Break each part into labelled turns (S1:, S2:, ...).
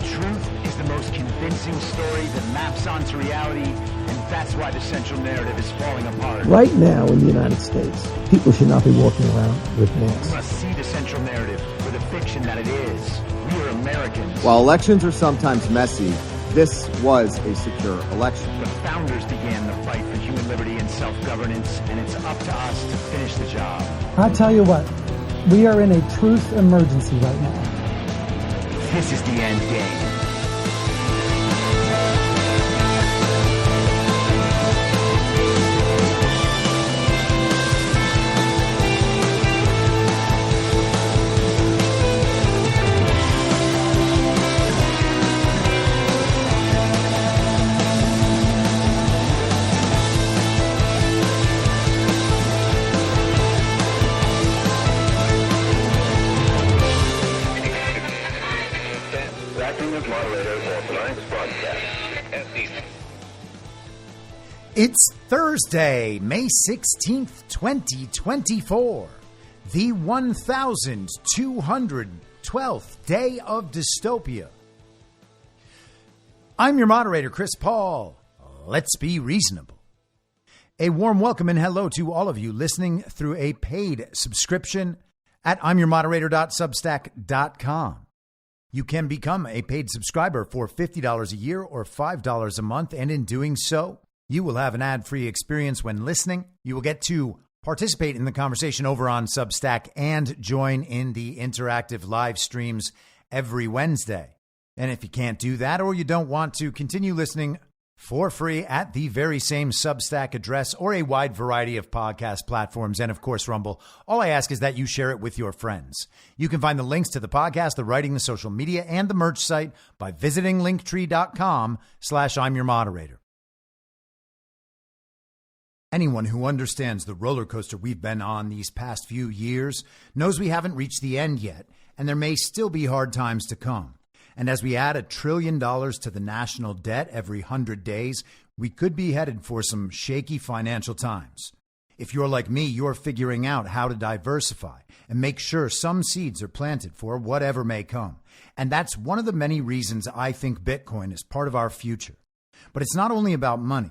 S1: truth is the most convincing story that maps onto reality, and that's why the central narrative is falling apart.
S2: Right now in the United States, people should not be walking around with masks.
S1: We must see the central narrative for the fiction that it is. We are Americans.
S3: While elections are sometimes messy, this was a secure election.
S1: The founders began the fight for human liberty and self-governance, and it's up to us to finish the job.
S4: I'll tell you what, we are in a truth emergency right now.
S1: This is the end game.
S5: It's Thursday, May 16th, 2024, the 1,212th day of dystopia. I'm your moderator, Chris Paul. Let's be reasonable. A warm welcome and hello to all of you listening through a paid subscription at imyourmoderator.substack.com. You can become a paid subscriber for $50 a year or $5 a month, and in doing so, you will have an ad-free experience when listening. You will get to participate in the conversation over on Substack and join in the interactive live streams every Wednesday. And if you can't do that, or you don't want to continue listening for free at the very same Substack address or a wide variety of podcast platforms and, of course, Rumble, all I ask is that you share it with your friends. You can find the links to the podcast, the writing, the social media, and the merch site by visiting linktree.com/I'mYourModerator. Anyone who understands the roller coaster we've been on these past few years knows we haven't reached the end yet, and there may still be hard times to come. And as we add $1 trillion to the national debt every 100 days, we could be headed for some shaky financial times. If you're like me, you're figuring out how to diversify and make sure some seeds are planted for whatever may come. And that's one of the many reasons I think Bitcoin is part of our future. But it's not only about money.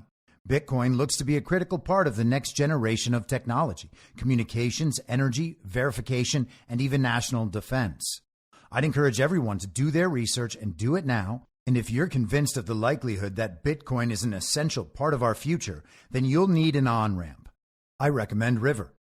S5: Bitcoin looks to be a critical part of the next generation of technology, communications, energy, verification, and even national defense. I'd encourage everyone to do their research and do it now. And if you're convinced of the likelihood that Bitcoin is an essential part of our future, then you'll need an on-ramp. I recommend River.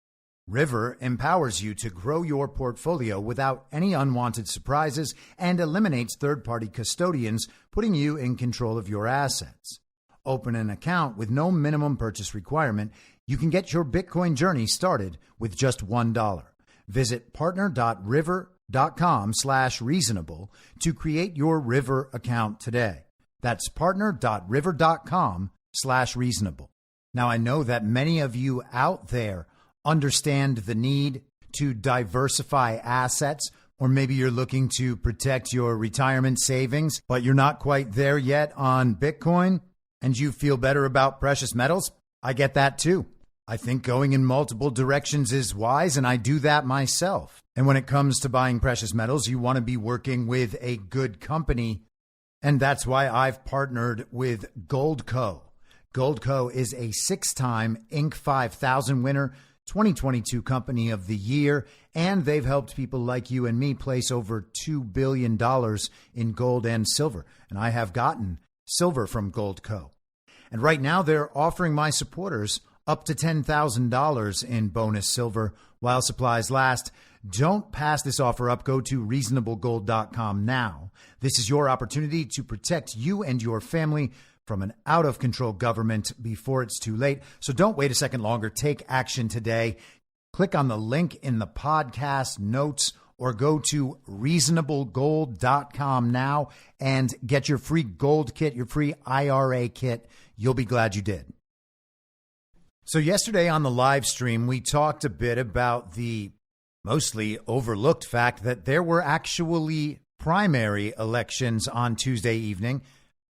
S5: River empowers you to grow your portfolio without any unwanted surprises and eliminates third-party custodians, putting you in control of your assets. Open an account with no minimum purchase requirement. You can get your Bitcoin journey started with just $1. Visit partner.river.com/reasonable to create your River account today. That's partner.river.com/reasonable. Now, I know that many of you out there understand the need to diversify assets, or maybe you're looking to protect your retirement savings, but you're not quite there yet on Bitcoin. And you feel better about precious metals? I get that too. I think going in multiple directions is wise, and I do that myself. And when it comes to buying precious metals, you want to be working with a good company. And that's why I've partnered with Goldco. Goldco is a 6-time Inc. 5000 winner, 2022 Company of the Year, and they've helped people like you and me place over $2 billion in gold and silver. And I have gotten silver from Goldco. And right now they're offering my supporters up to $10,000 in bonus silver while supplies last. Don't pass this offer up. Go to reasonablegold.com now. This is your opportunity to protect you and your family from an out-of-control government before it's too late. So don't wait a second longer. Take action today. Click on the link in the podcast notes or go to reasonablegold.com now and get your free gold kit, your free IRA kit. You'll be glad you did. So yesterday on the live stream, we talked a bit about the mostly overlooked fact that there were actually primary elections on Tuesday evening.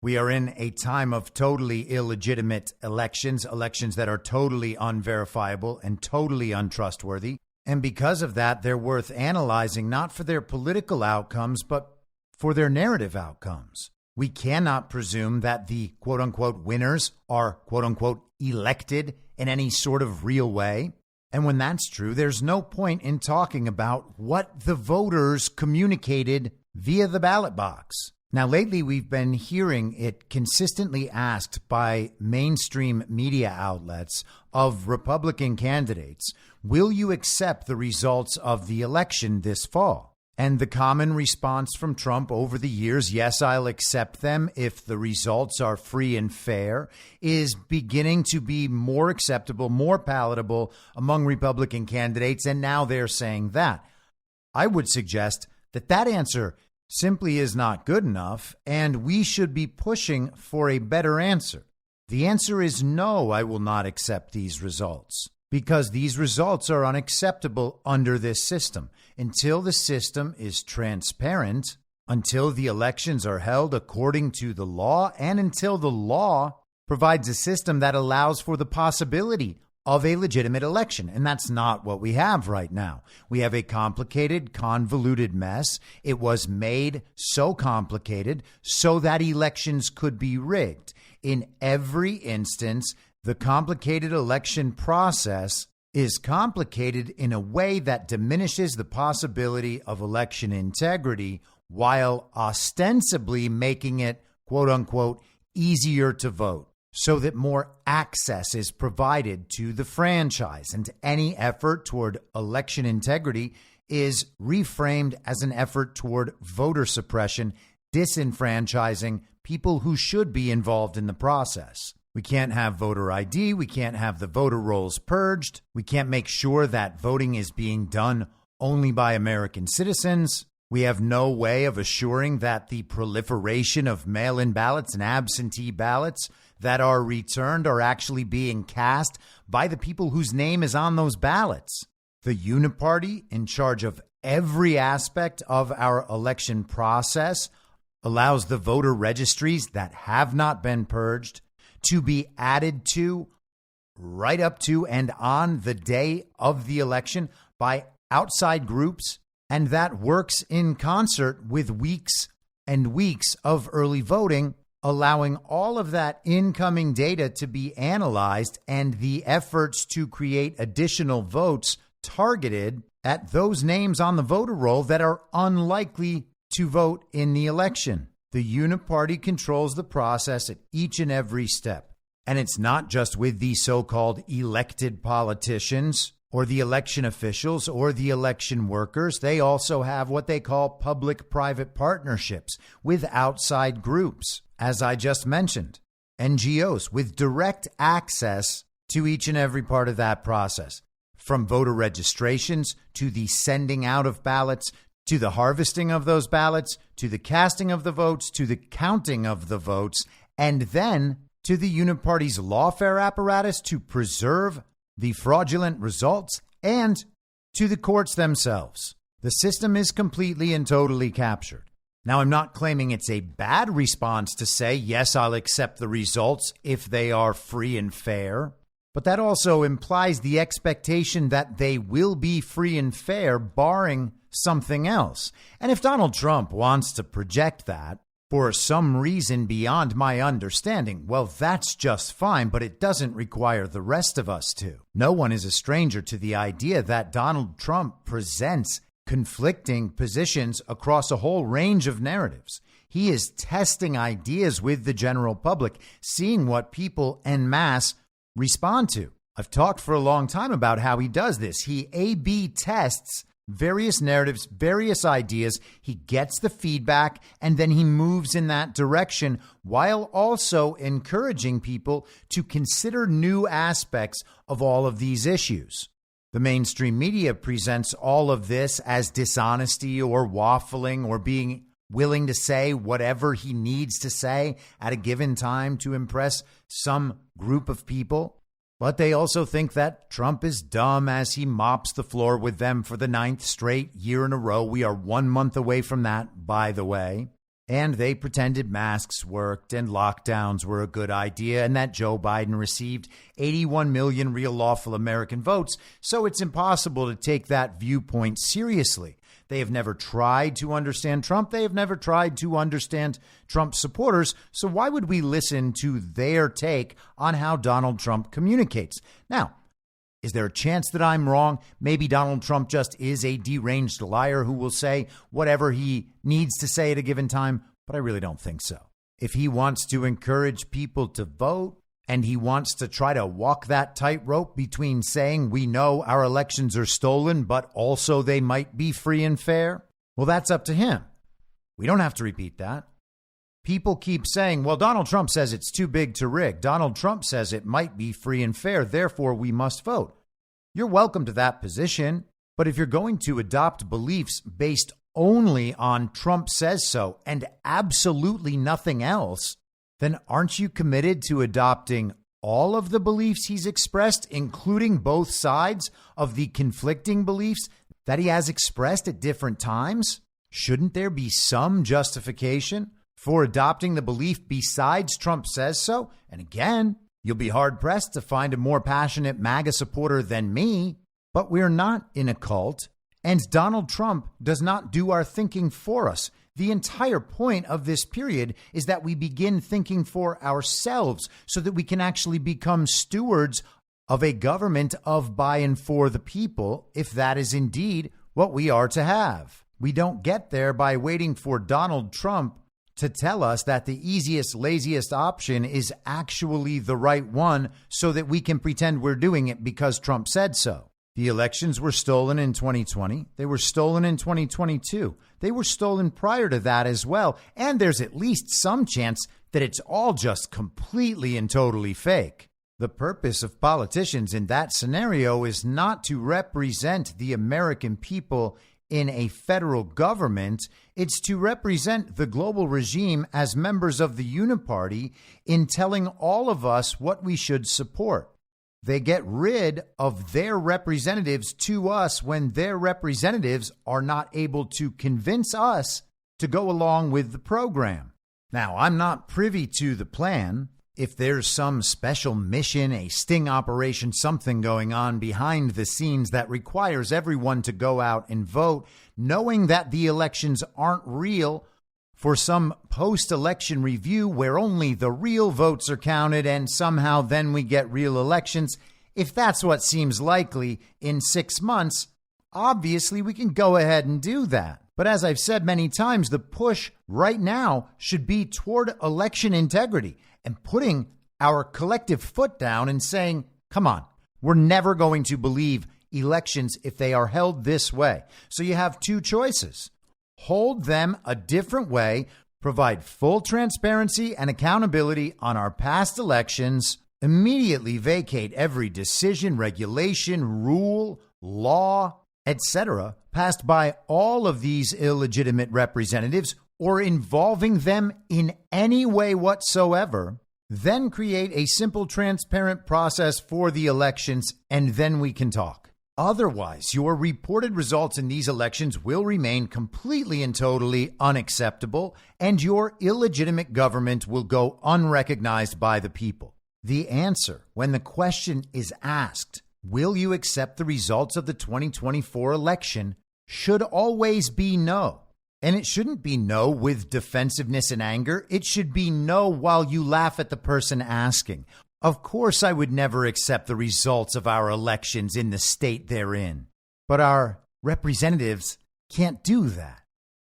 S5: We are in a time of totally illegitimate elections that are totally unverifiable and totally untrustworthy. And because of that, they're worth analyzing, not for their political outcomes, but for their narrative outcomes. We cannot presume that the quote-unquote winners are quote-unquote elected in any sort of real way. And when that's true, there's no point in talking about what the voters communicated via the ballot box. Now, lately, we've been hearing it consistently asked by mainstream media outlets of Republican candidates, will you accept the results of the election this fall? And the common response from Trump over the years, yes, I'll accept them if the results are free and fair, is beginning to be more acceptable, more palatable among Republican candidates. And now they're saying that. I would suggest that that answer simply is not good enough, and we should be pushing for a better answer. The answer is no, I will not accept these results, because these results are unacceptable under this system. Until the system is transparent, until the elections are held according to the law, and until the law provides a system that allows for the possibility of a legitimate election. And that's not what we have right now. We have a complicated, convoluted mess. It was made so complicated so that elections could be rigged. In every instance, the complicated election process is complicated in a way that diminishes the possibility of election integrity while ostensibly making it, quote unquote, easier to vote, so that more access is provided to the franchise, and any effort toward election integrity is reframed as an effort toward voter suppression, disenfranchising people who should be involved in the process. We can't have voter ID. We can't have the voter rolls purged. We can't make sure that voting is being done only by American citizens. We have no way of assuring that the proliferation of mail-in ballots and absentee ballots that are returned are actually being cast by the people whose name is on those ballots. The Uniparty, in charge of every aspect of our election process, allows the voter registries that have not been purged to be added to right up to and on the day of the election by outside groups. And that works in concert with weeks and weeks of early voting, allowing all of that incoming data to be analyzed and the efforts to create additional votes targeted at those names on the voter roll that are unlikely to vote in the election. The Uniparty controls the process at each and every step. And it's not just with the so-called elected politicians or the election officials or the election workers. They also have what they call public-private partnerships with outside groups, as I just mentioned, NGOs with direct access to each and every part of that process, from voter registrations to the sending out of ballots, to the harvesting of those ballots, to the casting of the votes, to the counting of the votes, and then to the Uniparty's lawfare apparatus to preserve the fraudulent results, and to the courts themselves. The system is completely and totally captured. Now, I'm not claiming it's a bad response to say, yes, I'll accept the results if they are free and fair. But that also implies the expectation that they will be free and fair, barring something else. And if Donald Trump wants to project that for some reason beyond my understanding, well, that's just fine, but it doesn't require the rest of us to. No one is a stranger to the idea that Donald Trump presents conflicting positions across a whole range of narratives. He is testing ideas with the general public, seeing what people en masse respond to. I've talked for a long time about how he does this. He A/B tests various narratives, various ideas. He gets the feedback, and then he moves in that direction while also encouraging people to consider new aspects of all of these issues. The mainstream media presents all of this as dishonesty or waffling or being willing to say whatever he needs to say at a given time to impress some group of people. But they also think that Trump is dumb as he mops the floor with them for the 9th straight year in a row. We are 1 month away from that, by the way. And they pretended masks worked and lockdowns were a good idea and that Joe Biden received 81 million real lawful American votes. So it's impossible to take that viewpoint seriously. They have never tried to understand Trump. They have never tried to understand Trump supporters. So why would we listen to their take on how Donald Trump communicates? Now, is there a chance that I'm wrong? Maybe Donald Trump just is a deranged liar who will say whatever he needs to say at a given time, but I really don't think so. If he wants to encourage people to vote and he wants to try to walk that tightrope between saying we know our elections are stolen, but also they might be free and fair, well, that's up to him. We don't have to repeat that. People keep saying, well, Donald Trump says it's too big to rig. Donald Trump says it might be free and fair. Therefore, we must vote. You're welcome to that position. But if you're going to adopt beliefs based only on Trump says so and absolutely nothing else, then aren't you committed to adopting all of the beliefs he's expressed, including both sides of the conflicting beliefs that he has expressed at different times? Shouldn't there be some justification for adopting the belief besides Trump says so? And again, you'll be hard-pressed to find a more passionate MAGA supporter than me, but we're not in a cult, and Donald Trump does not do our thinking for us. The entire point of this period is that we begin thinking for ourselves so that we can actually become stewards of a government of, by, and for the people, if that is indeed what we are to have. We don't get there by waiting for Donald Trump to tell us that the easiest, laziest option is actually the right one so that we can pretend we're doing it because Trump said so. The elections were stolen in 2020. They were stolen in 2022. They were stolen prior to that as well. And there's at least some chance that it's all just completely and totally fake. The purpose of politicians in that scenario is not to represent the American people in a federal government. It's to represent the global regime as members of the Uniparty in telling all of us what we should support. They get rid of their representatives to us when their representatives are not able to convince us to go along with the program. Now, I'm not privy to the plan. If there's some special mission, a sting operation, something going on behind the scenes that requires everyone to go out and vote, knowing that the elections aren't real, for some post-election review where only the real votes are counted and somehow then we get real elections, if that's what seems likely in 6 months, obviously we can go ahead and do that. But as I've said many times, the push right now should be toward election integrity and putting our collective foot down and saying, come on, we're never going to believe elections if they are held this way. So you have two choices. Hold them a different way, provide full transparency and accountability on our past elections, immediately vacate every decision, regulation, rule, law, etc., passed by all of these illegitimate representatives or involving them in any way whatsoever, then create a simple, transparent process for the elections, and then we can talk. Otherwise, your reported results in these elections will remain completely and totally unacceptable, and your illegitimate government will go unrecognized by the people. The answer, when the question is asked, will you accept the results of the 2024 election, should always be no. And it shouldn't be no with defensiveness and anger. It should be no while you laugh at the person asking. Of course, I would never accept the results of our elections in the state they're in. But our representatives can't do that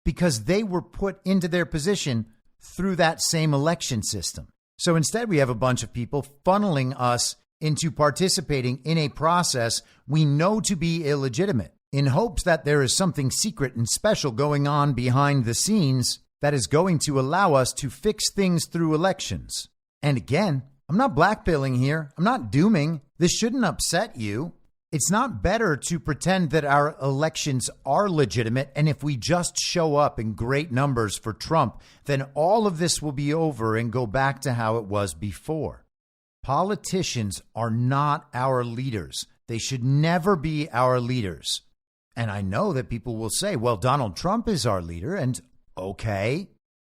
S5: because they were put into their position through that same election system. So instead, we have a bunch of people funneling us into participating in a process we know to be illegitimate in hopes that there is something secret and special going on behind the scenes that is going to allow us to fix things through elections. And again, I'm not blackpilling here. I'm not dooming. This shouldn't upset you. It's not better to pretend that our elections are legitimate, and if we just show up in great numbers for Trump, then all of this will be over and go back to how it was before. Politicians are not our leaders. They should never be our leaders. And I know that people will say, well, Donald Trump is our leader, and okay,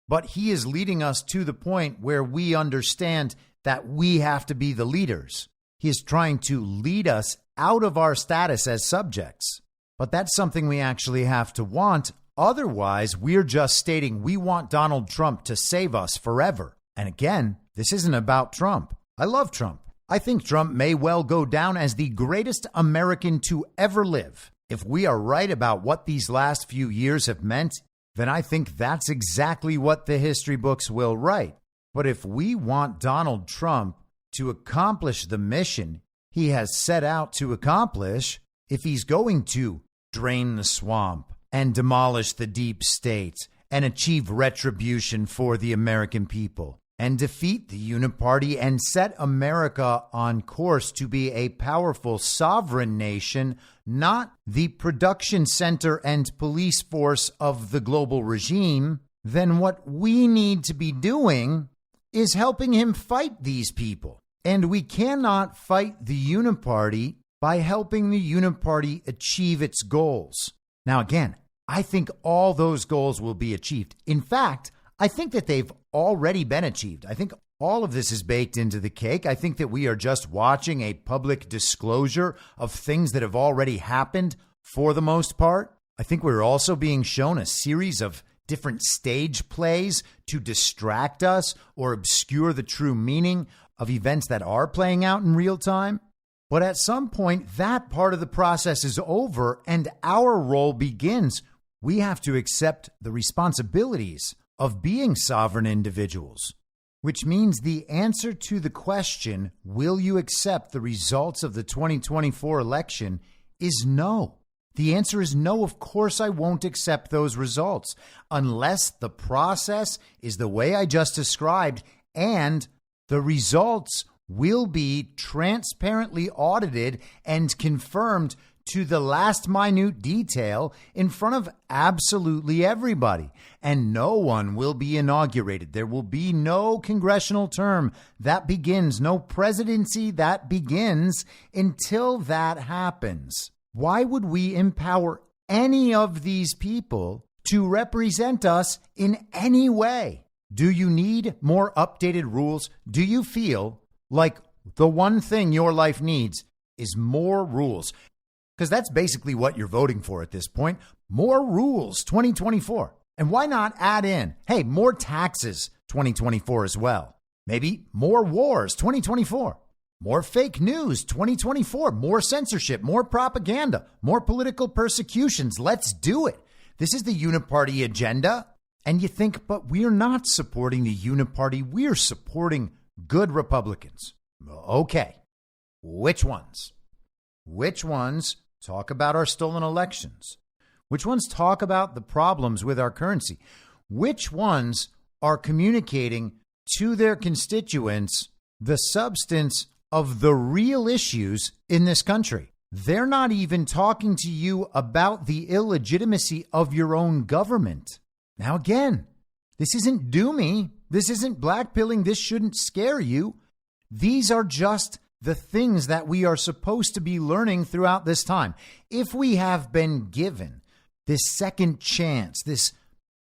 S5: but he is leading us to the point where we understand that we have to be the leaders. He is trying to lead us out of our status as subjects. But that's something we actually have to want. Otherwise, we're just stating we want Donald Trump to save us forever. And again, this isn't about Trump. I love Trump. I think Trump may well go down as the greatest American to ever live. If we are right about what these last few years have meant, then I think that's exactly what the history books will write. But if we want Donald Trump to accomplish the mission he has set out to accomplish, if he's going to drain the swamp and demolish the deep state and achieve retribution for the American people and defeat the Uniparty and set America on course to be a powerful sovereign nation, not the production center and police force of the global regime, then what we need to be doing is helping him fight these people. And we cannot fight the Uniparty by helping the Uniparty achieve its goals. Now, again, I think all those goals will be achieved. In fact, I think that they've already been achieved. I think all of this is baked into the cake. I think that we are just watching a public disclosure of things that have already happened for the most part. I think we're also being shown a series of different stage plays to distract us or obscure the true meaning of events that are playing out in real time. But at some point, that part of the process is over and our role begins. We have to accept the responsibilities of being sovereign individuals, which means the answer to the question, will you accept the results of the 2024 election, is no. The answer is no. Of course, I won't accept those results unless the process is the way I just described and the results will be transparently audited and confirmed to the last minute detail in front of absolutely everybody. And no one will be inaugurated. There will be no congressional term that begins, no presidency that begins until that happens. Why would we empower any of these people to represent us in any way? Do you need more updated rules? Do you feel like the one thing your life needs is more rules? Because that's basically what you're voting for at this point. More rules 2024. And why not add in, hey, more taxes 2024 as well? Maybe more wars 2024. More fake news 2024. More censorship, more propaganda, more political persecutions. Let's do it. This is the Uniparty agenda. And you think, but we're not supporting the Uniparty. We're supporting good Republicans. Okay. Which ones? Which ones talk about our stolen elections? Which ones talk about the problems with our currency? Which ones are communicating to their constituents the substance of the real issues in this country? They're not even talking to you about the illegitimacy of your own government. Now, again, this isn't doomy. This isn't blackpilling. This shouldn't scare you. These are just the things that we are supposed to be learning throughout this time. If we have been given this second chance, this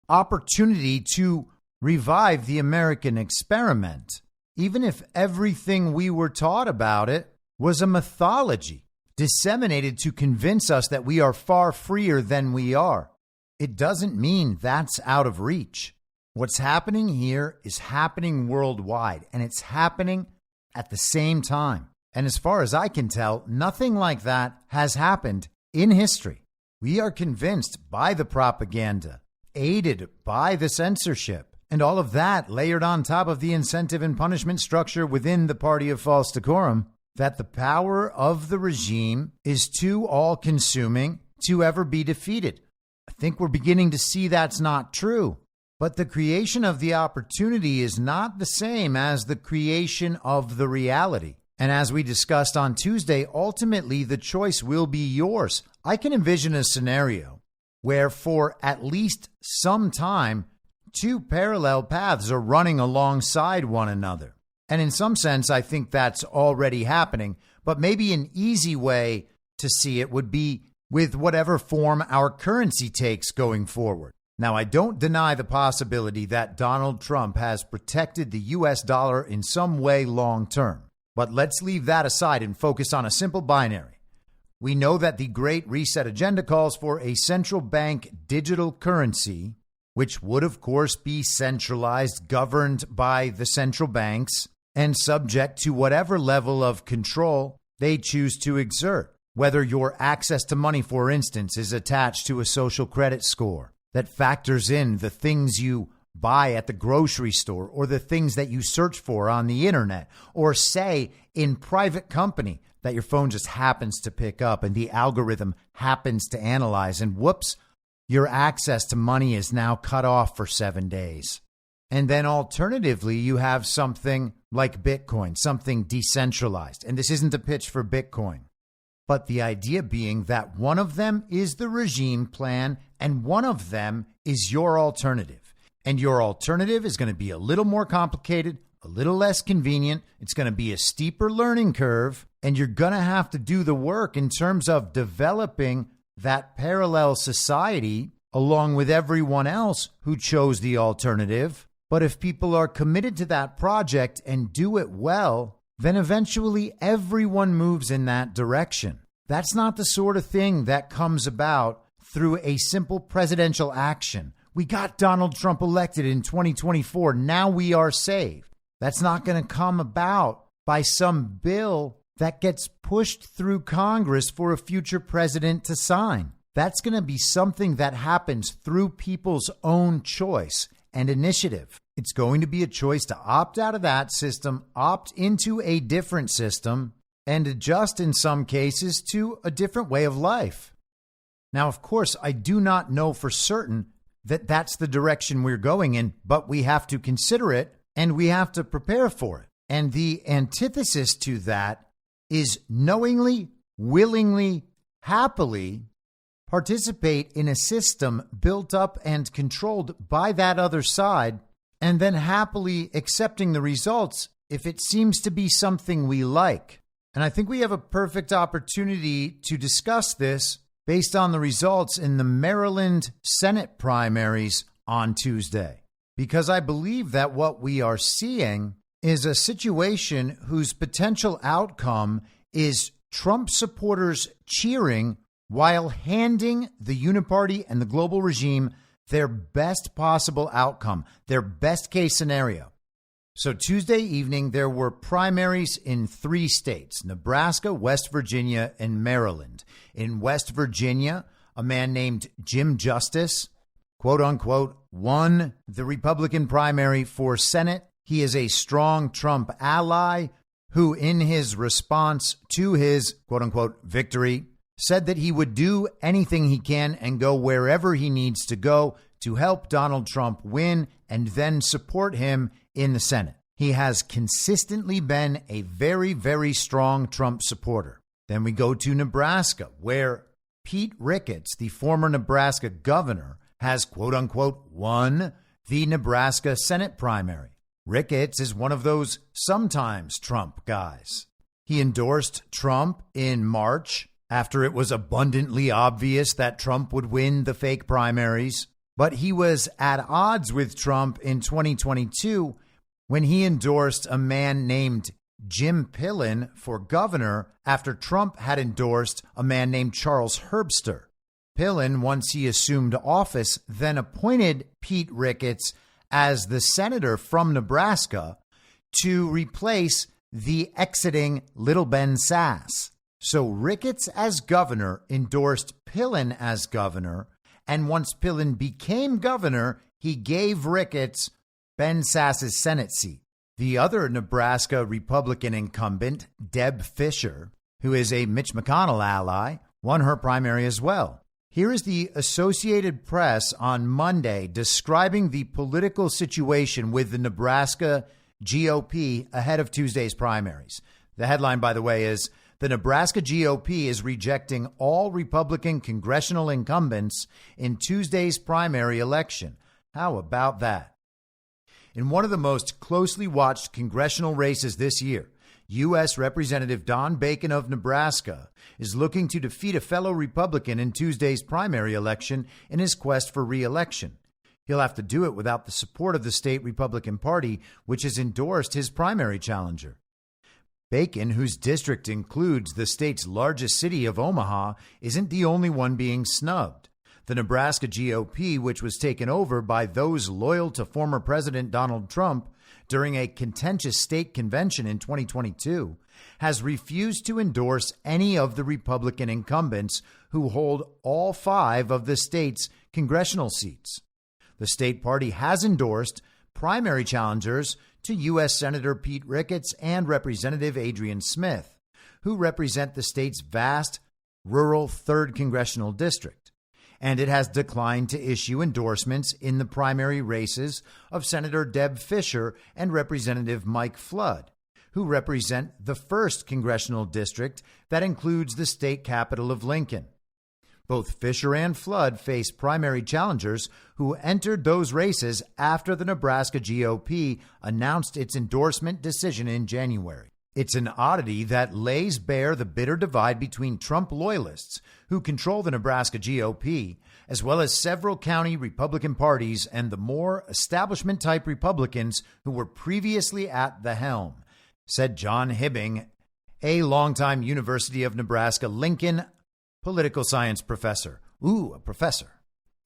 S5: opportunity to revive the American experiment, even if everything we were taught about it was a mythology disseminated to convince us that we are far freer than we are, it doesn't mean that's out of reach. What's happening here is happening worldwide, and it's happening at the same time. And as far as I can tell, nothing like that has happened in history. We are convinced by the propaganda, aided by the censorship, and all of that layered on top of the incentive and punishment structure within the party of false decorum, that the power of the regime is too all-consuming to ever be defeated. I think we're beginning to see that's not true. But the creation of the opportunity is not the same as the creation of the reality. And as we discussed on Tuesday, ultimately the choice will be yours. I can envision a scenario where for at least some time, two parallel paths are running alongside one another. And in some sense, I think that's already happening. But maybe an easy way to see it would be with whatever form our currency takes going forward. Now, I don't deny the possibility that Donald Trump has protected the U.S. dollar in some way long term. But let's leave that aside and focus on a simple binary. We know that the Great Reset agenda calls for a central bank digital currency, which would, of course, be centralized, governed by the central banks, and subject to whatever level of control they choose to exert. Whether your access to money, for instance, is attached to a social credit score that factors in the things you buy at the grocery store or the things that you search for on the internet, or say in private company that your phone just happens to pick up and the algorithm happens to analyze, and whoops, your access to money is now cut off for 7 days. And then alternatively, you have something like Bitcoin, something decentralized. And this isn't a pitch for Bitcoin, but the idea being that one of them is the regime plan and one of them is your alternative. And your alternative is going to be a little more complicated, a little less convenient. It's going to be a steeper learning curve, and you're going to have to do the work in terms of developing that parallel society along with everyone else who chose the alternative. But if people are committed to that project and do it well, then eventually everyone moves in that direction. That's not the sort of thing that comes about through a simple presidential action. We got Donald Trump elected in 2024. Now we are saved. That's not going to come about by some bill that gets pushed through Congress for a future president to sign. That's going to be something that happens through people's own choice and initiative. It's going to be a choice to opt out of that system, opt into a different system, and adjust in some cases to a different way of life. Now, of course, I do not know for certain that that's the direction we're going in, but we have to consider it and we have to prepare for it. And the antithesis to that is knowingly, willingly, happily participate in a system built up and controlled by that other side, and then happily accepting the results if it seems to be something we like. And I think we have a perfect opportunity to discuss this based on the results in the Maryland Senate primaries on Tuesday, because I believe that what we are seeing is a situation whose potential outcome is Trump supporters cheering while handing the Uniparty and the global regime their best possible outcome, their best case scenario. So Tuesday evening, there were primaries in 3 states, Nebraska, West Virginia, and Maryland. In West Virginia, a man named Jim Justice, quote unquote, won the Republican primary for Senate. He is a strong Trump ally who, in his response to his quote unquote victory, said that he would do anything he can and go wherever he needs to go to help Donald Trump win and then support him in the Senate. He has consistently been a very, very strong Trump supporter. Then we go to Nebraska, where Pete Ricketts, the former Nebraska governor, has quote unquote won the Nebraska Senate primary. Ricketts is one of those sometimes Trump guys. He endorsed Trump in March after it was abundantly obvious that Trump would win the fake primaries. But he was at odds with Trump in 2022 when he endorsed a man named Jim Pillen for governor after Trump had endorsed a man named Charles Herbster. Pillen, once he assumed office, then appointed Pete Ricketts as the senator from Nebraska to replace the exiting Little Ben Sasse. So Ricketts as governor endorsed Pillen as governor, and once Pillen became governor, he gave Ricketts Ben Sasse's Senate seat. The other Nebraska Republican incumbent, Deb Fischer, who is a Mitch McConnell ally, won her primary as well. Here is the Associated Press on Monday describing the political situation with the Nebraska GOP ahead of Tuesday's primaries. The headline, by the way, is the Nebraska GOP is rejecting all Republican congressional incumbents in Tuesday's primary election. How about that? In one of the most closely watched congressional races this year, U.S. Representative Don Bacon of Nebraska is looking to defeat a fellow Republican in Tuesday's primary election in his quest for re-election. He'll have to do it without the support of the state Republican Party, which has endorsed his primary challenger. Bacon, whose district includes the state's largest city of Omaha, isn't the only one being snubbed. The Nebraska GOP, which was taken over by those loyal to former President Donald Trump during a contentious state convention in 2022, has refused to endorse any of the Republican incumbents who hold all 5 of the state's congressional seats. The state party has endorsed primary challengers to U.S. Senator Pete Ricketts and Representative Adrian Smith, who represent the state's vast rural 3rd congressional district. And it has declined to issue endorsements in the primary races of Senator Deb Fischer and Representative Mike Flood, who represent the 1st congressional district that includes the state capital of Lincoln. Both Fischer and Flood face primary challengers who entered those races after the Nebraska GOP announced its endorsement decision in January. It's an oddity that lays bare the bitter divide between Trump loyalists who control the Nebraska GOP, as well as several county Republican parties and the more establishment-type Republicans who were previously at the helm, said John Hibbing, a longtime University of Nebraska-Lincoln political science professor. Ooh, a professor.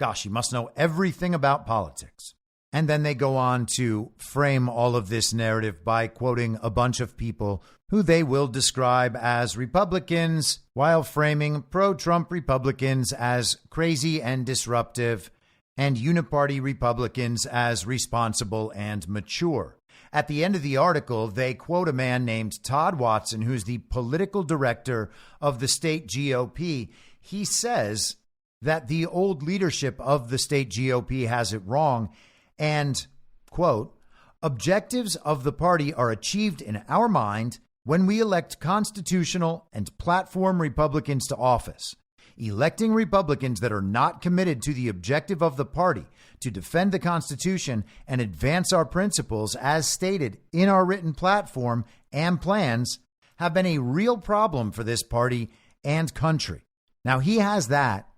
S5: Gosh, you must know everything about politics. And then they go on to frame all of this narrative by quoting a bunch of people who they will describe as Republicans while framing pro-Trump Republicans as crazy and disruptive and Uniparty Republicans as responsible and mature. At the end of the article, they quote a man named Todd Watson, who's the political director of the state GOP. He says that the old leadership of the state GOP has it wrong and, quote, objectives of the party are achieved in our mind when we elect constitutional and platform Republicans to office. Electing Republicans that are not committed to the objective of the party to defend the Constitution and advance our principles as stated in our written platform and plans have been a real problem for this party and country. Now, he has that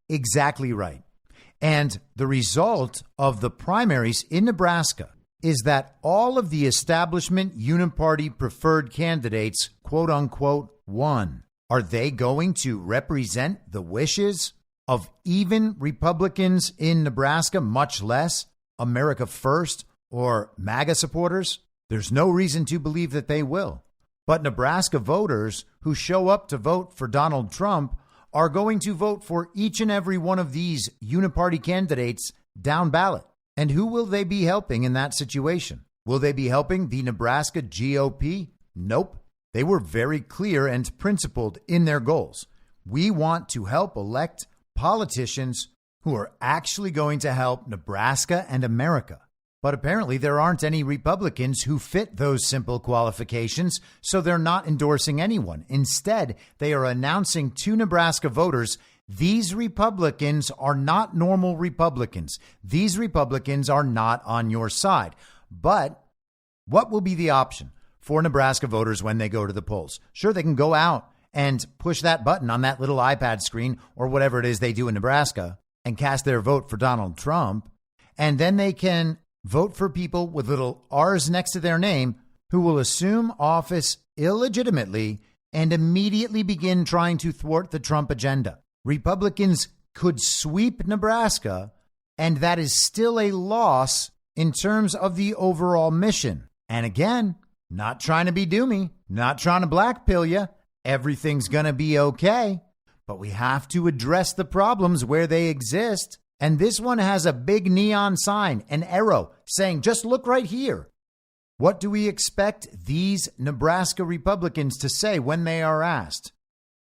S5: exactly right. And the result of the primaries in Nebraska is that all of the establishment Uniparty preferred candidates, quote unquote, won. Are they going to represent the wishes of even Republicans in Nebraska, much less America First or MAGA supporters? There's no reason to believe that they will. But Nebraska voters who show up to vote for Donald Trump are going to vote for each and every one of these Uniparty candidates down ballot. And who will they be helping in that situation? Will they be helping the Nebraska GOP? Nope. They were very clear and principled in their goals. We want to help elect politicians who are actually going to help Nebraska and America. But apparently there aren't any Republicans who fit those simple qualifications, so they're not endorsing anyone. Instead, they are announcing to Nebraska voters, these Republicans are not normal Republicans. These Republicans are not on your side. But what will be the option for Nebraska voters when they go to the polls? Sure, they can go out and push that button on that little iPad screen or whatever it is they do in Nebraska and cast their vote for Donald Trump. And then they can vote for people with little R's next to their name who will assume office illegitimately and immediately begin trying to thwart the Trump agenda. Republicans could sweep Nebraska, and that is still a loss in terms of the overall mission. And again, not trying to be doomy, not trying to blackpill you. Everything's going to be okay. But we have to address the problems where they exist. And this one has a big neon sign, an arrow saying, just look right here. What do we expect these Nebraska Republicans to say when they are asked?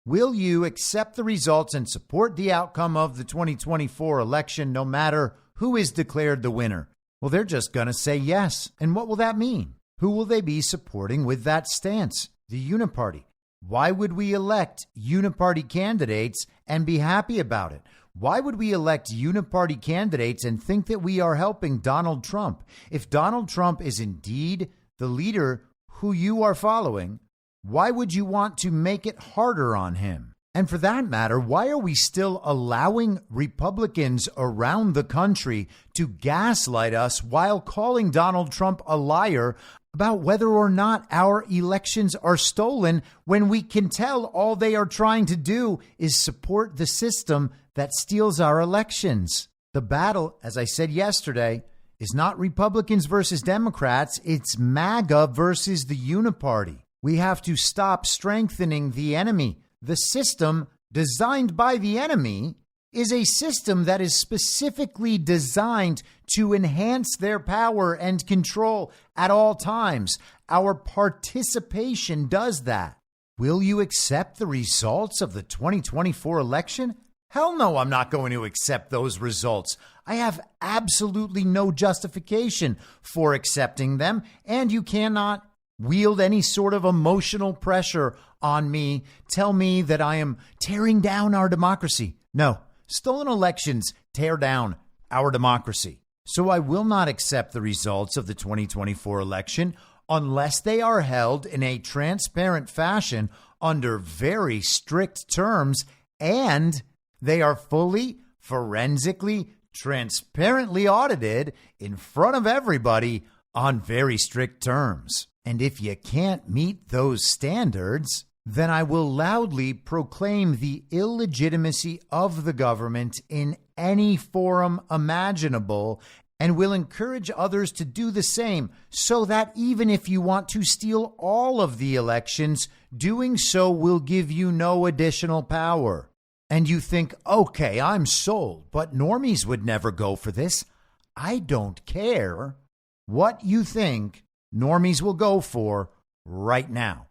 S5: Will you accept the results and support the outcome of the 2024 election no matter who is declared the winner? Well, they're just going to say yes. And what will that mean? Who will they be supporting with that stance? The Uniparty. Why would we elect Uniparty candidates and be happy about it? Why would we elect Uniparty candidates and think that we are helping Donald Trump? If Donald Trump is indeed the leader who you are following, why would you want to make it harder on him? And for that matter, why are we still allowing Republicans around the country to gaslight us while calling Donald Trump a liar about whether or not our elections are stolen when we can tell all they are trying to do is support the system that steals our elections. The battle, as I said yesterday, is not Republicans versus Democrats. It's MAGA versus the Uniparty. We have to stop strengthening the enemy. The system designed by the enemy is a system that is specifically designed to enhance their power and control at all times. Our participation does that. Will you accept the results of the 2024 election? Hell no, I'm not going to accept those results. I have absolutely no justification for accepting them, and you cannot wield any sort of emotional pressure on me, tell me that I am tearing down our democracy. No, stolen elections tear down our democracy. So I will not accept the results of the 2024 election unless they are held in a transparent fashion under very strict terms and they are fully, forensically, transparently audited in front of everybody on very strict terms. And if you can't meet those standards, then I will loudly proclaim the illegitimacy of the government in any forum imaginable and will encourage others to do the same so that even if you want to steal all of the elections, doing so will give you no additional power. And you think, okay, I'm sold, but normies would never go for this. I don't care what you think normies will go for right now.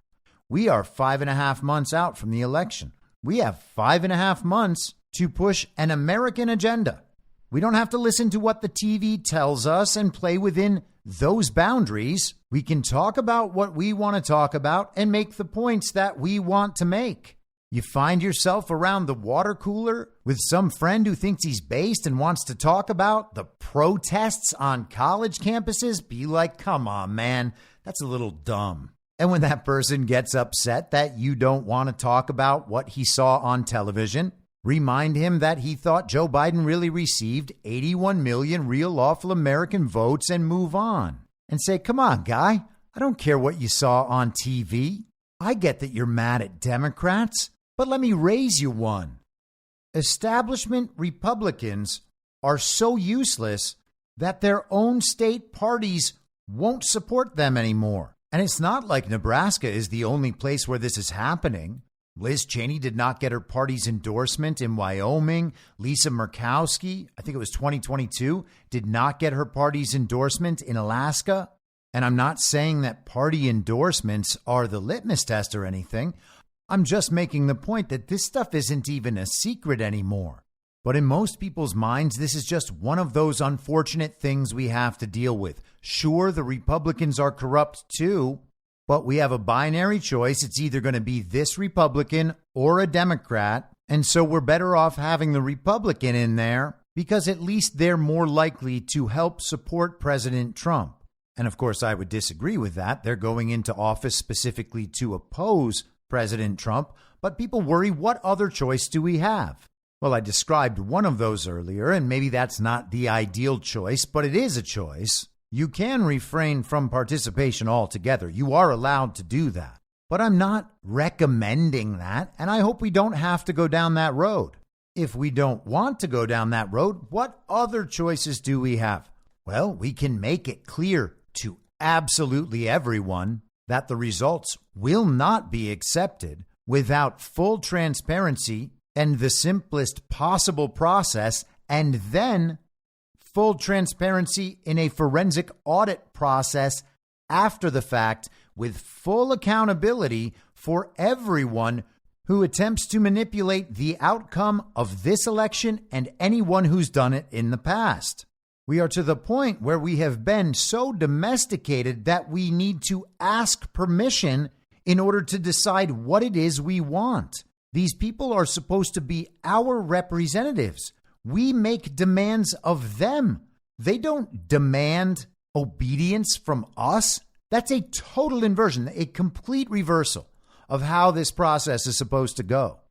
S5: We are 5.5 months out from the election. We have 5.5 months to push an American agenda. We don't have to listen to what the TV tells us and play within those boundaries. We can talk about what we want to talk about and make the points that we want to make. You find yourself around the water cooler with some friend who thinks he's based and wants to talk about the protests on college campuses. Be like, come on, man, that's a little dumb. And when that person gets upset that you don't want to talk about what he saw on television, remind him that he thought Joe Biden really received 81 million real lawful American votes and move on. And say, come on, guy, I don't care what you saw on TV. I get that you're mad at Democrats. But let me raise you one. Establishment Republicans are so useless that their own state parties won't support them anymore. And it's not like Nebraska is the only place where this is happening. Liz Cheney did not get her party's endorsement in Wyoming. Lisa Murkowski, I think it was 2022, did not get her party's endorsement in Alaska. And I'm not saying that party endorsements are the litmus test or anything. I'm just making the point that this stuff isn't even a secret anymore. But in most people's minds, this is just one of those unfortunate things we have to deal with. Sure, the Republicans are corrupt too, but we have a binary choice. It's either going to be this Republican or a Democrat. And so we're better off having the Republican in there because at least they're more likely to help support President Trump. And of course, I would disagree with that. They're going into office specifically to oppose President Trump, but people worry, what other choice do we have? Well, I described one of those earlier, and maybe that's not the ideal choice, but it is a choice. You can refrain from participation altogether. You are allowed to do that. But I'm not recommending that, and I hope we don't have to go down that road. If we don't want to go down that road, what other choices do we have? Well, we can make it clear to absolutely everyone that the results will not be accepted without full transparency and the simplest possible process, and then full transparency in a forensic audit process after the fact with full accountability for everyone who attempts to manipulate the outcome of this election and anyone who's done it in the past. We are to the point where we have been so domesticated that we need to ask permission in order to decide what it is we want. These people are supposed to be our representatives. We make demands of them. They don't demand obedience from us. That's a total inversion, a complete reversal of how this process is supposed to go.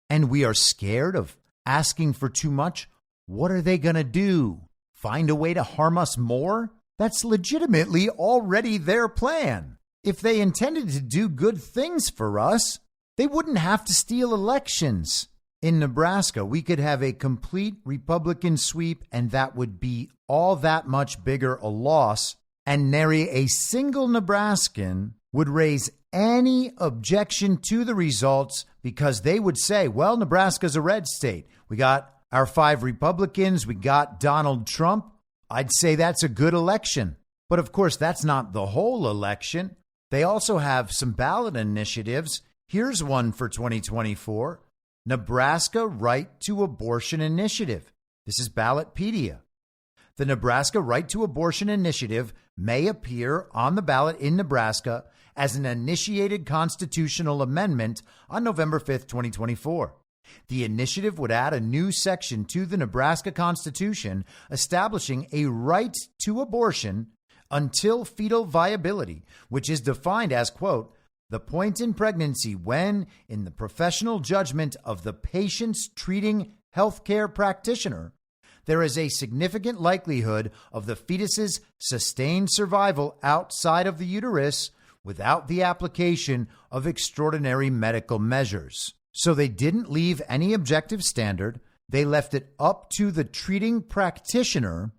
S5: And we are scared of asking for too much. What are they going to do? Find a way to harm us more? That's legitimately already their plan. If they intended to do good things for us, they wouldn't have to steal elections. In Nebraska, we could have a complete Republican sweep, and that would be all that much bigger a loss, and nary a single Nebraskan would raise any objection to the results because they would say, well, Nebraska's a red state. We got our 5 Republicans. We got Donald Trump. I'd say that's a good election. But of course, that's not the whole election. They also have some ballot initiatives. Here's one for 2024. Nebraska Right to Abortion Initiative. This is Ballotpedia. The Nebraska Right to Abortion Initiative may appear on the ballot in Nebraska as an initiated constitutional amendment on November 5th, 2024. The initiative would add a new section to the Nebraska Constitution establishing a right to abortion until fetal viability, which is defined as, quote, the point in pregnancy when, in the professional judgment of the patient's treating healthcare practitioner, there is a significant likelihood of the fetus's sustained survival outside of the uterus without the application of extraordinary medical measures. So they didn't leave any objective standard. They left it up to the treating practitioner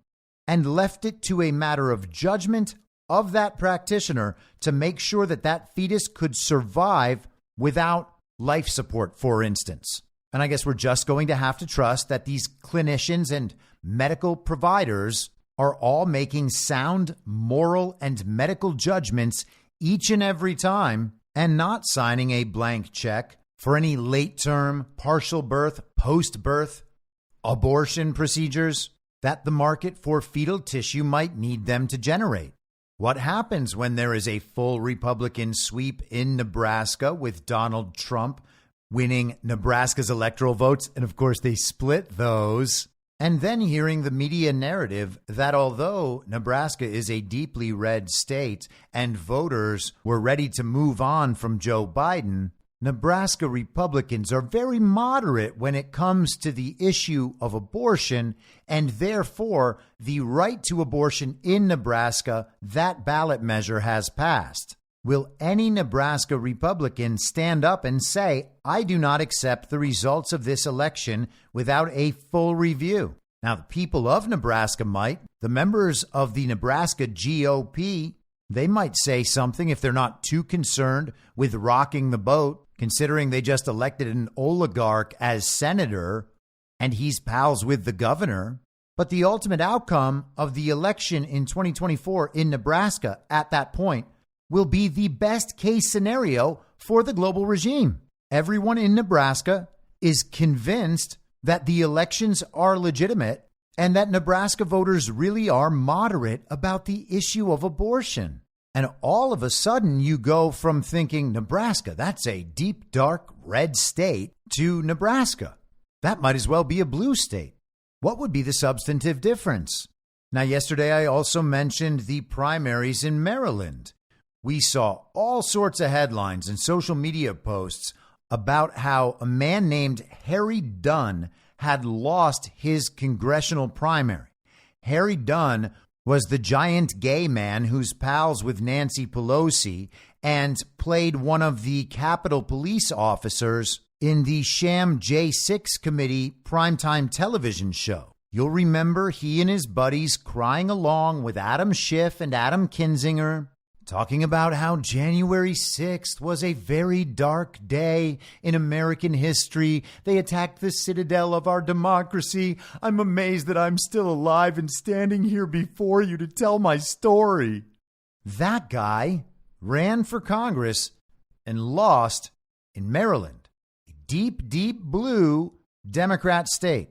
S5: and left it to a matter of judgment of that practitioner to make sure that that fetus could survive without life support, for instance. And I guess we're just going to have to trust that these clinicians and medical providers are all making sound moral and medical judgments each and every time and not signing a blank check for any late-term, partial birth, post-birth abortion procedures that the market for fetal tissue might need them to generate. What happens when there is a full Republican sweep in Nebraska with Donald Trump winning Nebraska's electoral votes? And of course, they split those. And then hearing the media narrative that although Nebraska is a deeply red state and voters were ready to move on from Joe Biden, Nebraska Republicans are very moderate when it comes to the issue of abortion, and therefore the right to abortion in Nebraska, that ballot measure has passed. Will any Nebraska Republican stand up and say, I do not accept the results of this election without a full review? Now, the people of Nebraska might. The members of the Nebraska GOP, they might say something if they're not too concerned with rocking the boat, considering they just elected an oligarch as senator and he's pals with the governor. But the ultimate outcome of the election in 2024 in Nebraska at that point will be the best case scenario for the global regime. Everyone in Nebraska is convinced that the elections are legitimate and that Nebraska voters really are moderate about the issue of abortion. And all of a sudden you go from thinking Nebraska, that's a deep, dark red state, to Nebraska. That might as well be a blue state. What would be the substantive difference? Now, yesterday I also mentioned the primaries in Maryland. We saw all sorts of headlines and social media posts about how a man named Harry Dunn had lost his congressional primary. Harry Dunn was the giant gay man who's pals with Nancy Pelosi and played one of the Capitol Police officers in the sham J6 committee primetime television show. You'll remember he and his buddies crying along with Adam Schiff and Adam Kinzinger, talking about how January 6th was a very dark day in American history. They attacked the citadel of our democracy. I'm amazed that I'm still alive and standing here before you to tell my story. That guy ran for Congress and lost in Maryland, a deep, deep blue Democrat state.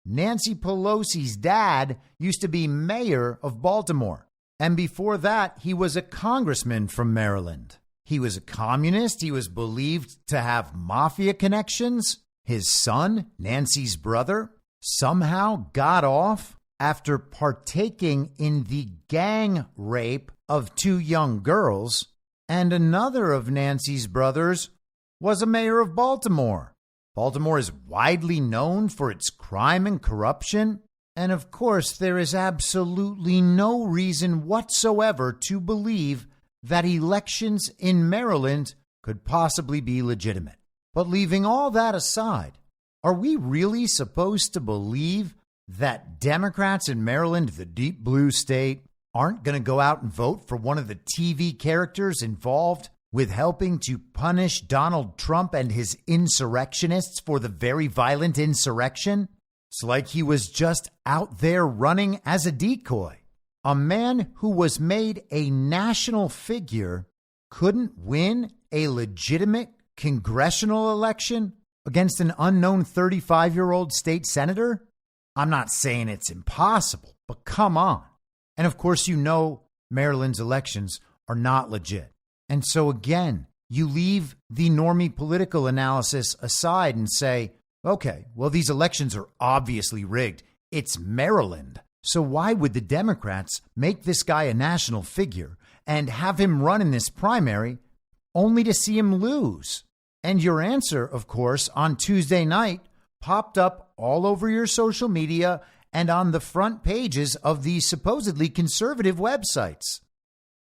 S5: Nancy Pelosi's dad used to be mayor of Baltimore. And before that, he was a congressman from Maryland. He was a communist. He was believed to have mafia connections. His son, Nancy's brother, somehow got off after partaking in the gang rape of 2 young girls. And another of Nancy's brothers was a mayor of Baltimore. Baltimore is widely known for its crime and corruption. And of course, there is absolutely no reason whatsoever to believe that elections in Maryland could possibly be legitimate. But leaving all that aside, are we really supposed to believe that Democrats in Maryland, the deep blue state, aren't going to go out and vote for one of the TV characters involved with helping to punish Donald Trump and his insurrectionists for the very violent insurrection? It's like he was just out there running as a decoy. A man who was made a national figure couldn't win a legitimate congressional election against an unknown 35-year-old state senator? I'm not saying it's impossible, but come on. And of course, you know Maryland's elections are not legit. And so again, you leave the normie political analysis aside and say, okay, well, these elections are obviously rigged. It's Maryland. So why would the Democrats make this guy a national figure and have him run in this primary only to see him lose? And your answer, of course, on Tuesday night popped up all over your social media and on the front pages of these supposedly conservative websites.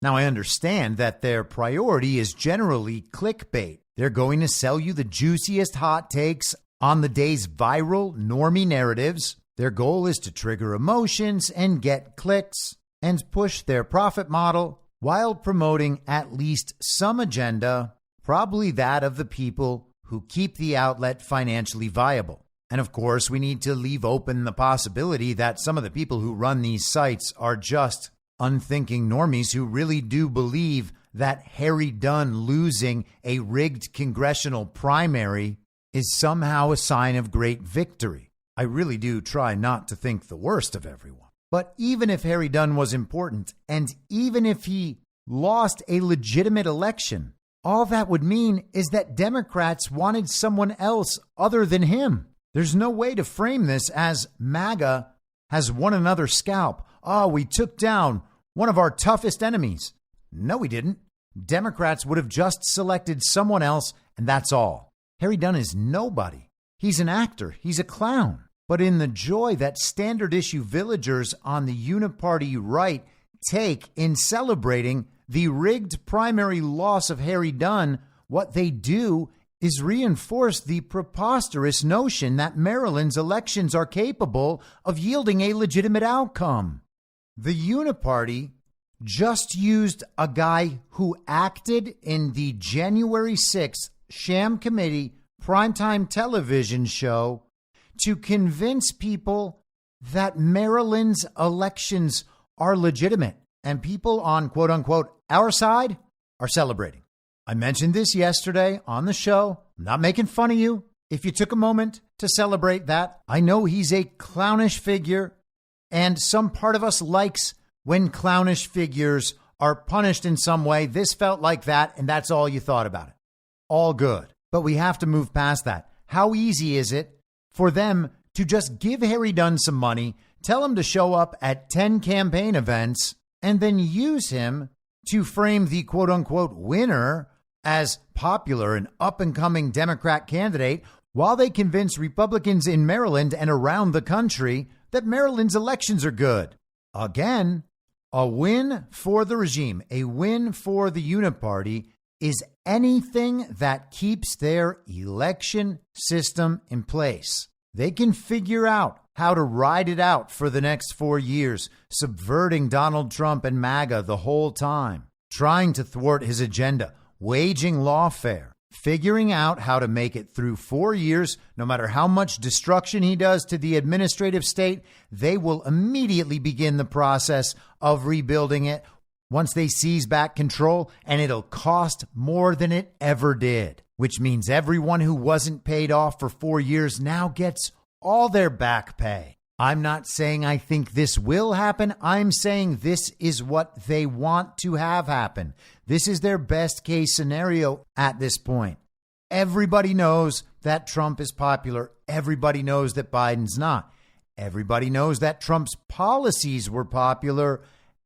S5: Now, I understand that their priority is generally clickbait. They're going to sell you the juiciest hot takes on the day's viral normie narratives. Their goal is to trigger emotions and get clicks and push their profit model while promoting at least some agenda, probably that of the people who keep the outlet financially viable. And of course, we need to leave open the possibility that some of the people who run these sites are just unthinking normies who really do believe that Harry Dunn losing a rigged congressional primary is somehow a sign of great victory. I really do try not to think the worst of everyone. But even if Harry Dunn was important, and even if he lost a legitimate election, all that would mean is that Democrats wanted someone else other than him. There's no way to frame this as MAGA has won another scalp. Oh, we took down one of our toughest enemies. No, we didn't. Democrats would have just selected someone else, and that's all. Harry Dunn is nobody. He's an actor. He's a clown. But in the joy that standard issue villagers on the Uniparty Right take in celebrating the rigged primary loss of Harry Dunn, what they do is reinforce the preposterous notion that Maryland's elections are capable of yielding a legitimate outcome. The Uniparty just used a guy who acted in the January 6th sham committee primetime television show to convince people that Maryland's elections are legitimate, and people on quote unquote our side are celebrating. I mentioned this yesterday on the show. I'm not making fun of you. If you took a moment to celebrate that, I know he's a clownish figure, and some part of us likes when clownish figures are punished in some way. This felt like that, and that's all you thought about it. All good. But we have to move past that. How easy is it for them to just give Harry Dunn some money, tell him to show up at 10 campaign events, and then use him to frame the quote-unquote winner as popular and up-and-coming Democrat candidate while they convince Republicans in Maryland and around the country that Maryland's elections are good? Again, a win for the regime, a win for the Uniparty is anything that keeps their election system in place. They can figure out how to ride it out for the next 4 years, subverting Donald Trump and MAGA the whole time, trying to thwart his agenda, waging lawfare, figuring out how to make it through 4 years. No matter how much destruction he does to the administrative state, they will immediately begin the process of rebuilding it once they seize back control, and it'll cost more than it ever did, which means everyone who wasn't paid off for 4 years now gets all their back pay. I'm not saying I think this will happen. I'm saying this is what they want to have happen. This is their best case scenario at this point. Everybody knows that Trump is popular. Everybody knows that Biden's not. Everybody knows that Trump's policies were popular.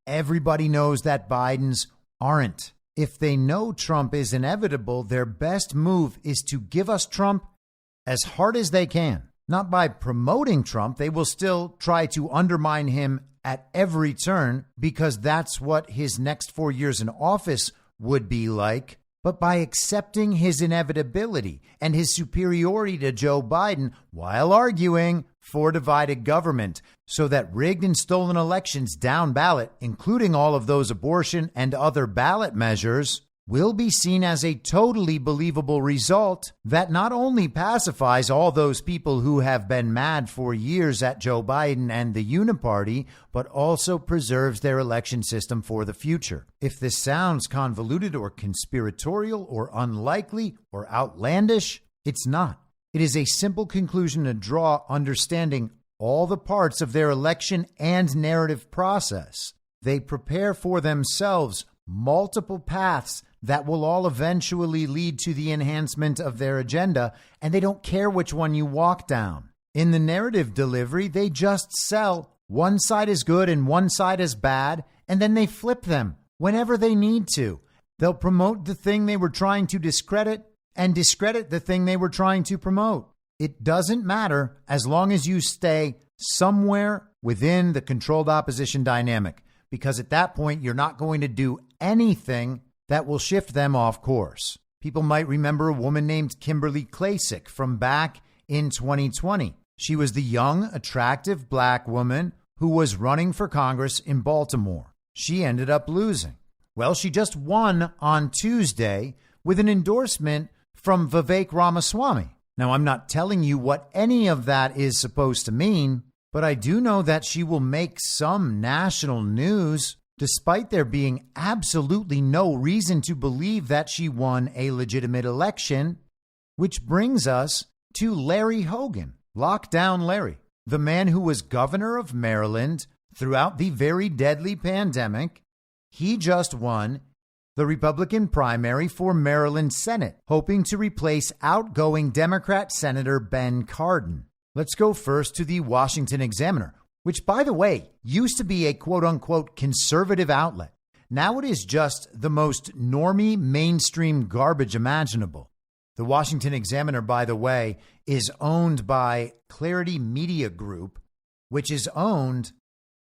S5: Everybody knows that Biden's aren't. If they know Trump is inevitable, their best move is to give us Trump as hard as they can. not by promoting Trump. They will still try to undermine him at every turn because that's what his next 4 years in office would be like. But by accepting his inevitability and his superiority to Joe Biden while arguing for divided government so that rigged and stolen elections down ballot, including all of those abortion and other ballot measures, will be seen as a totally believable result that not only pacifies all those people who have been mad for years at Joe Biden and the Uniparty, but also preserves their election system for the future. If this sounds convoluted or conspiratorial or unlikely or outlandish, it's not. It is a simple conclusion to draw, understanding all the parts of their election and narrative process. They prepare for themselves multiple paths that will all eventually lead to the enhancement of their agenda, and they don't care which one you walk down. In the narrative delivery, they just sell one side is good and one side is bad, and then they flip them whenever they need to. They'll promote the thing they were trying to discredit and discredit the thing they were trying to promote. It doesn't matter as long as you stay somewhere within the controlled opposition dynamic, because at that point, you're not going to do anything that will shift them off course. People might remember a woman named Kimberly Klacik from back in 2020. She was the young, attractive black woman who was running for Congress in Baltimore. She ended up losing. Well, she just won on Tuesday with an endorsement from Vivek Ramaswamy. Now, I'm not telling you what any of that is supposed to mean, but I do know that she will make some national news, despite there being absolutely no reason to believe that she won a legitimate election, which brings us to Larry Hogan, Lockdown Larry, the man who was governor of Maryland throughout the very deadly pandemic. He just won the Republican primary for Maryland Senate, hoping to replace outgoing Democrat Senator Ben Cardin. Let's go first to the Washington Examiner, which, by the way, used to be a quote-unquote conservative outlet. Now it is just the most normie mainstream garbage imaginable. The Washington Examiner, by the way, is owned by Clarity Media Group, which is owned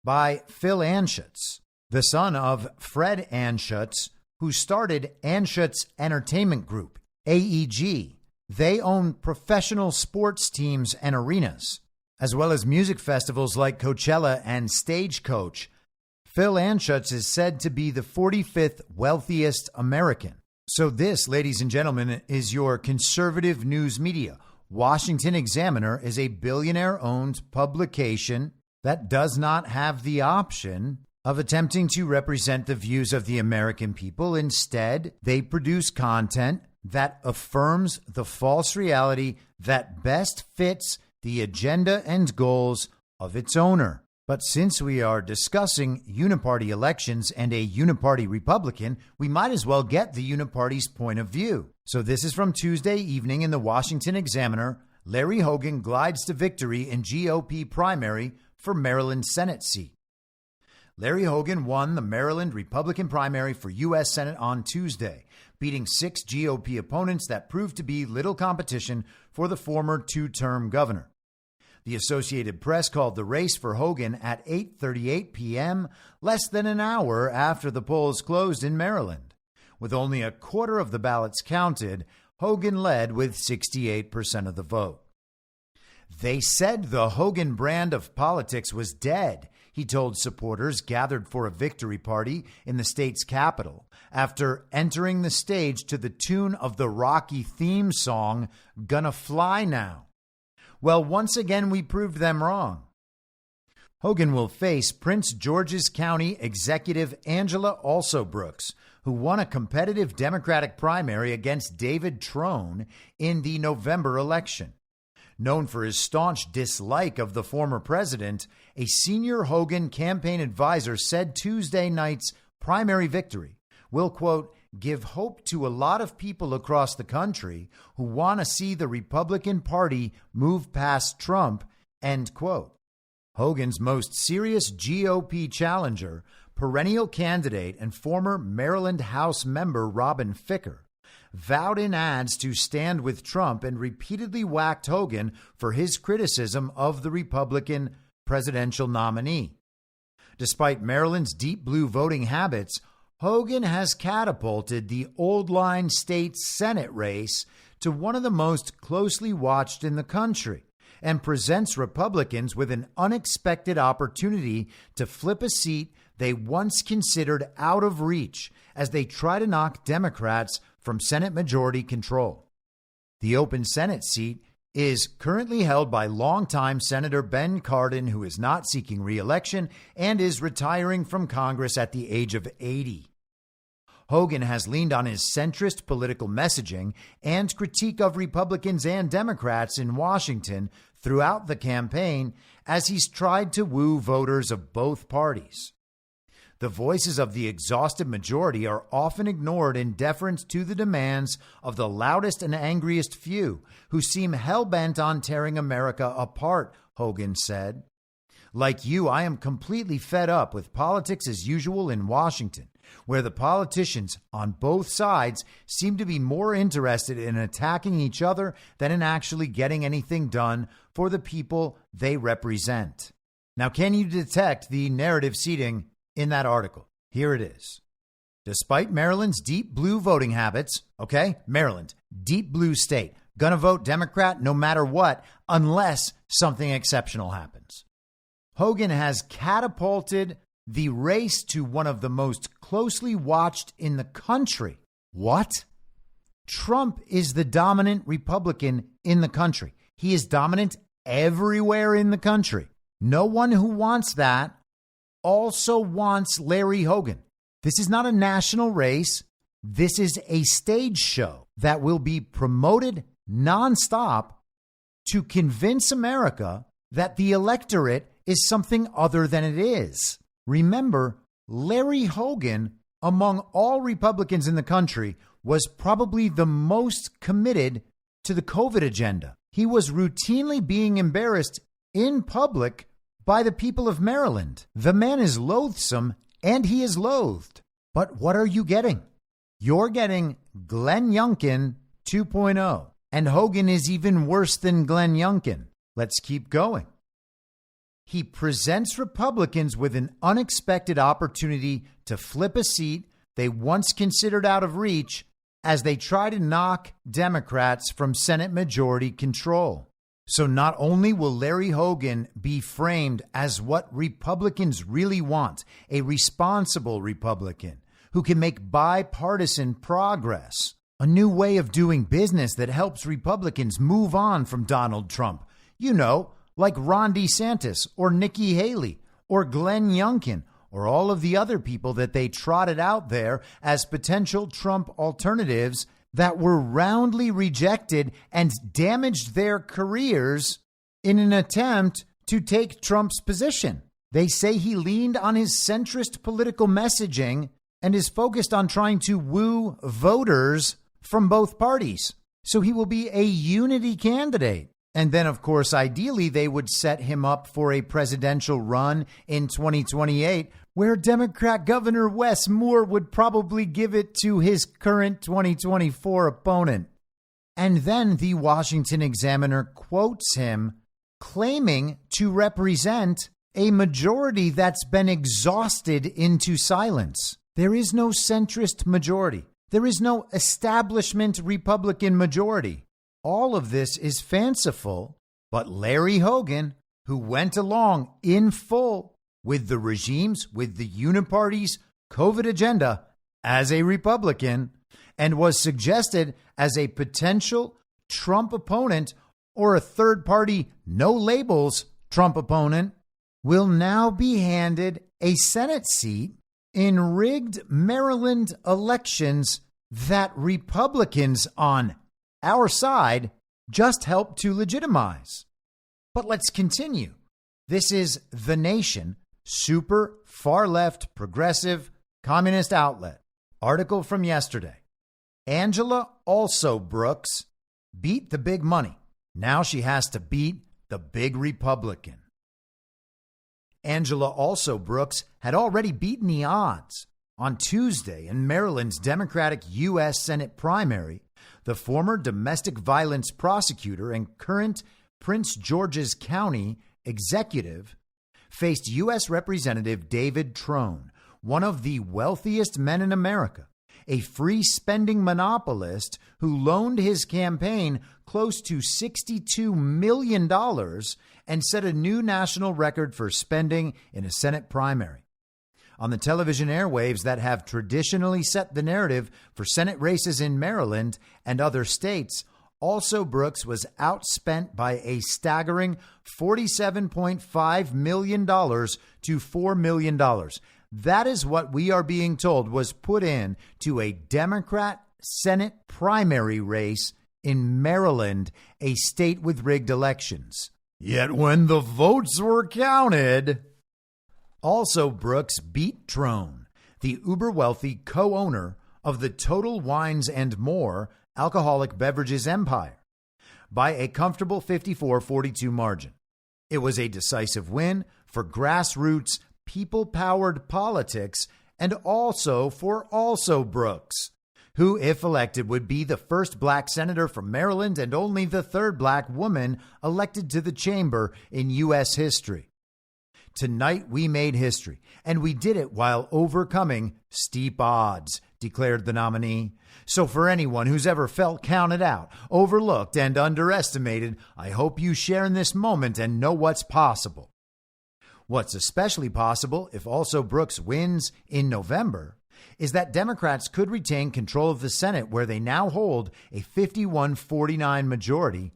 S5: by Phil Anschutz, the son of Fred Anschutz, who started Anschutz Entertainment Group, AEG. They own professional sports teams and arenas, as well as music festivals like Coachella and Stagecoach. Phil Anschutz is said to be the 45th wealthiest American. So this, ladies and gentlemen, is your conservative news media. Washington Examiner is a billionaire-owned publication that does not have the option of attempting to represent the views of the American people. Instead, they produce content that affirms the false reality that best fits the agenda and goals of its owner. But since we are discussing uniparty elections and a uniparty Republican, we might as well get the uniparty's point of view. So this is from Tuesday evening in the Washington Examiner. Larry Hogan glides to victory in GOP primary for Maryland Senate seat. Larry Hogan won the Maryland Republican primary for U.S. Senate on Tuesday, beating 6 GOP opponents that proved to be little competition for the former two-term governor. The Associated Press called the race for Hogan at 8:38 p.m., less than an hour after the polls closed in Maryland. With only a quarter of the ballots counted, Hogan led with 68% of the vote. They said the Hogan brand of politics was dead, he told supporters gathered for a victory party in the state's capital after entering the stage to the tune of the Rocky theme song, Gonna Fly Now. Well, once again, we proved them wrong. Hogan will face Prince George's County Executive Angela Alsobrooks, who won a competitive Democratic primary against David Trone in the November election. Known for his staunch dislike of the former president, a senior Hogan campaign advisor said Tuesday night's primary victory will, quote, give hope to a lot of people across the country who want to see the Republican Party move past Trump, end quote. Hogan's most serious GOP challenger, perennial candidate and former Maryland House member Robin Ficker, vowed in ads to stand with Trump and repeatedly whacked Hogan for his criticism of the Republican presidential nominee. Despite Maryland's deep blue voting habits, Hogan has catapulted the Old Line State Senate race to one of the most closely watched in the country and presents Republicans with an unexpected opportunity to flip a seat they once considered out of reach as they try to knock Democrats from Senate majority control. The open Senate seat is currently held by longtime Senator Ben Cardin, who is not seeking re-election and is retiring from Congress at the age of 80. Hogan has leaned on his centrist political messaging and critique of Republicans and Democrats in Washington throughout the campaign as he's tried to woo voters of both parties. The voices of the exhausted majority are often ignored in deference to the demands of the loudest and angriest few who seem hell-bent on tearing America apart, Hogan said. Like you, I am completely fed up with politics as usual in Washington, where the politicians on both sides seem to be more interested in attacking each other than in actually getting anything done for the people they represent. Now, can you detect the narrative seeding in that article? Here it is. Despite Maryland's deep blue voting habits, Maryland, deep blue state, gonna vote Democrat no matter what, unless something exceptional happens. Hogan has catapulted the race to one of the most closely watched in the country. What? Trump is the dominant Republican in the country. He is dominant everywhere in the country. No one who wants that also wants Larry Hogan. This is not a national race. This is a stage show that will be promoted nonstop to convince America that the electorate is something other than it is. Remember, Larry Hogan, among all Republicans in the country, was probably the most committed to the COVID agenda. He was routinely being embarrassed in public by the people of Maryland. The man is loathsome, and he is loathed. But what are you getting? You're getting Glenn Youngkin 2.0. And Hogan is even worse than Glenn Youngkin. Let's keep going. He presents Republicans with an unexpected opportunity to flip a seat they once considered out of reach as they try to knock Democrats from Senate majority control. So not only will Larry Hogan be framed as what Republicans really want, a responsible Republican who can make bipartisan progress, a new way of doing business that helps Republicans move on from Donald Trump, like Ron DeSantis or Nikki Haley or Glenn Youngkin or all of the other people that they trotted out there as potential Trump alternatives that were roundly rejected and damaged their careers in an attempt to take Trump's position. They say he leaned on his centrist political messaging and is focused on trying to woo voters from both parties. So he will be a unity candidate. And then, of course, ideally, they would set him up for a presidential run in 2028, where Democrat Governor Wes Moore would probably give it to his current 2024 opponent. And then the Washington Examiner quotes him, claiming to represent a majority that's been exhausted into silence. There is no centrist majority. There is no establishment Republican majority. All of this is fanciful, but Larry Hogan, who went along in full with the regime's, with the Uniparty's COVID agenda as a Republican and was suggested as a potential Trump opponent or a third party, no labels Trump opponent, will now be handed a Senate seat in rigged Maryland elections that Republicans on our side just helped to legitimize. But let's continue. This is The Nation, super far left, progressive, communist outlet. Article from yesterday. Angela Also Brooks beat the big money. Now she has to beat the big Republican. Angela Also Brooks had already beaten the odds On Tuesday, in Maryland's Democratic U.S. Senate primary, the former domestic violence prosecutor and current Prince George's County executive faced U.S. Representative David Trone, one of the wealthiest men in America, a free spending monopolist who loaned his campaign close to $62 million and set a new national record for spending in a Senate primary. On the television airwaves that have traditionally set the narrative for Senate races in Maryland and other states, Also Brooks was outspent by a staggering $47.5 million to $4 million. That is what we are being told was put in to a Democrat Senate primary race in Maryland, a state with rigged elections. Yet when the votes were counted, Also Brooks beat Trone, the uber-wealthy co-owner of the Total Wines and More alcoholic beverages empire, by a comfortable 54-42 margin. It was a decisive win for grassroots, people-powered politics, and also for Also Brooks, who, if elected, would be the first black senator from Maryland and only the third black woman elected to the chamber in U.S. history. Tonight we made history, and we did it while overcoming steep odds, declared the nominee. So for anyone who's ever felt counted out, overlooked, and underestimated, I hope you share in this moment and know what's possible. What's especially possible if Also Brooks wins in November is that Democrats could retain control of the Senate, where they now hold a 51-49 majority.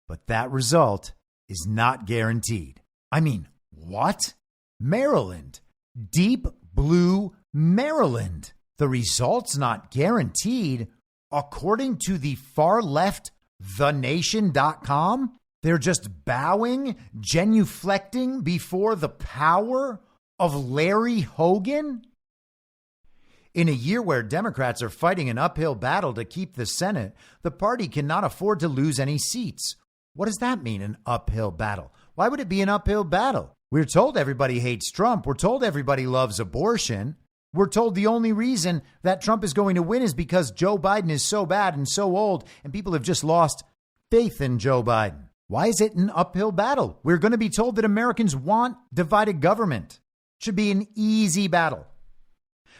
S5: But that result is not guaranteed. I mean, what? Maryland. Deep blue Maryland. The result's not guaranteed. According to the far left, thenation.com, they're just bowing, genuflecting before the power of Larry Hogan? In a year where Democrats are fighting an uphill battle to keep the Senate, the party cannot afford to lose any seats. What does that mean, an uphill battle? Why would it be an uphill battle? We're told everybody hates Trump. We're told everybody loves abortion. We're told the only reason that Trump is going to win is because Joe Biden is so bad and so old, and people have just lost faith in Joe Biden. Why is it an uphill battle? We're going to be told that Americans want divided government. It should be an easy battle.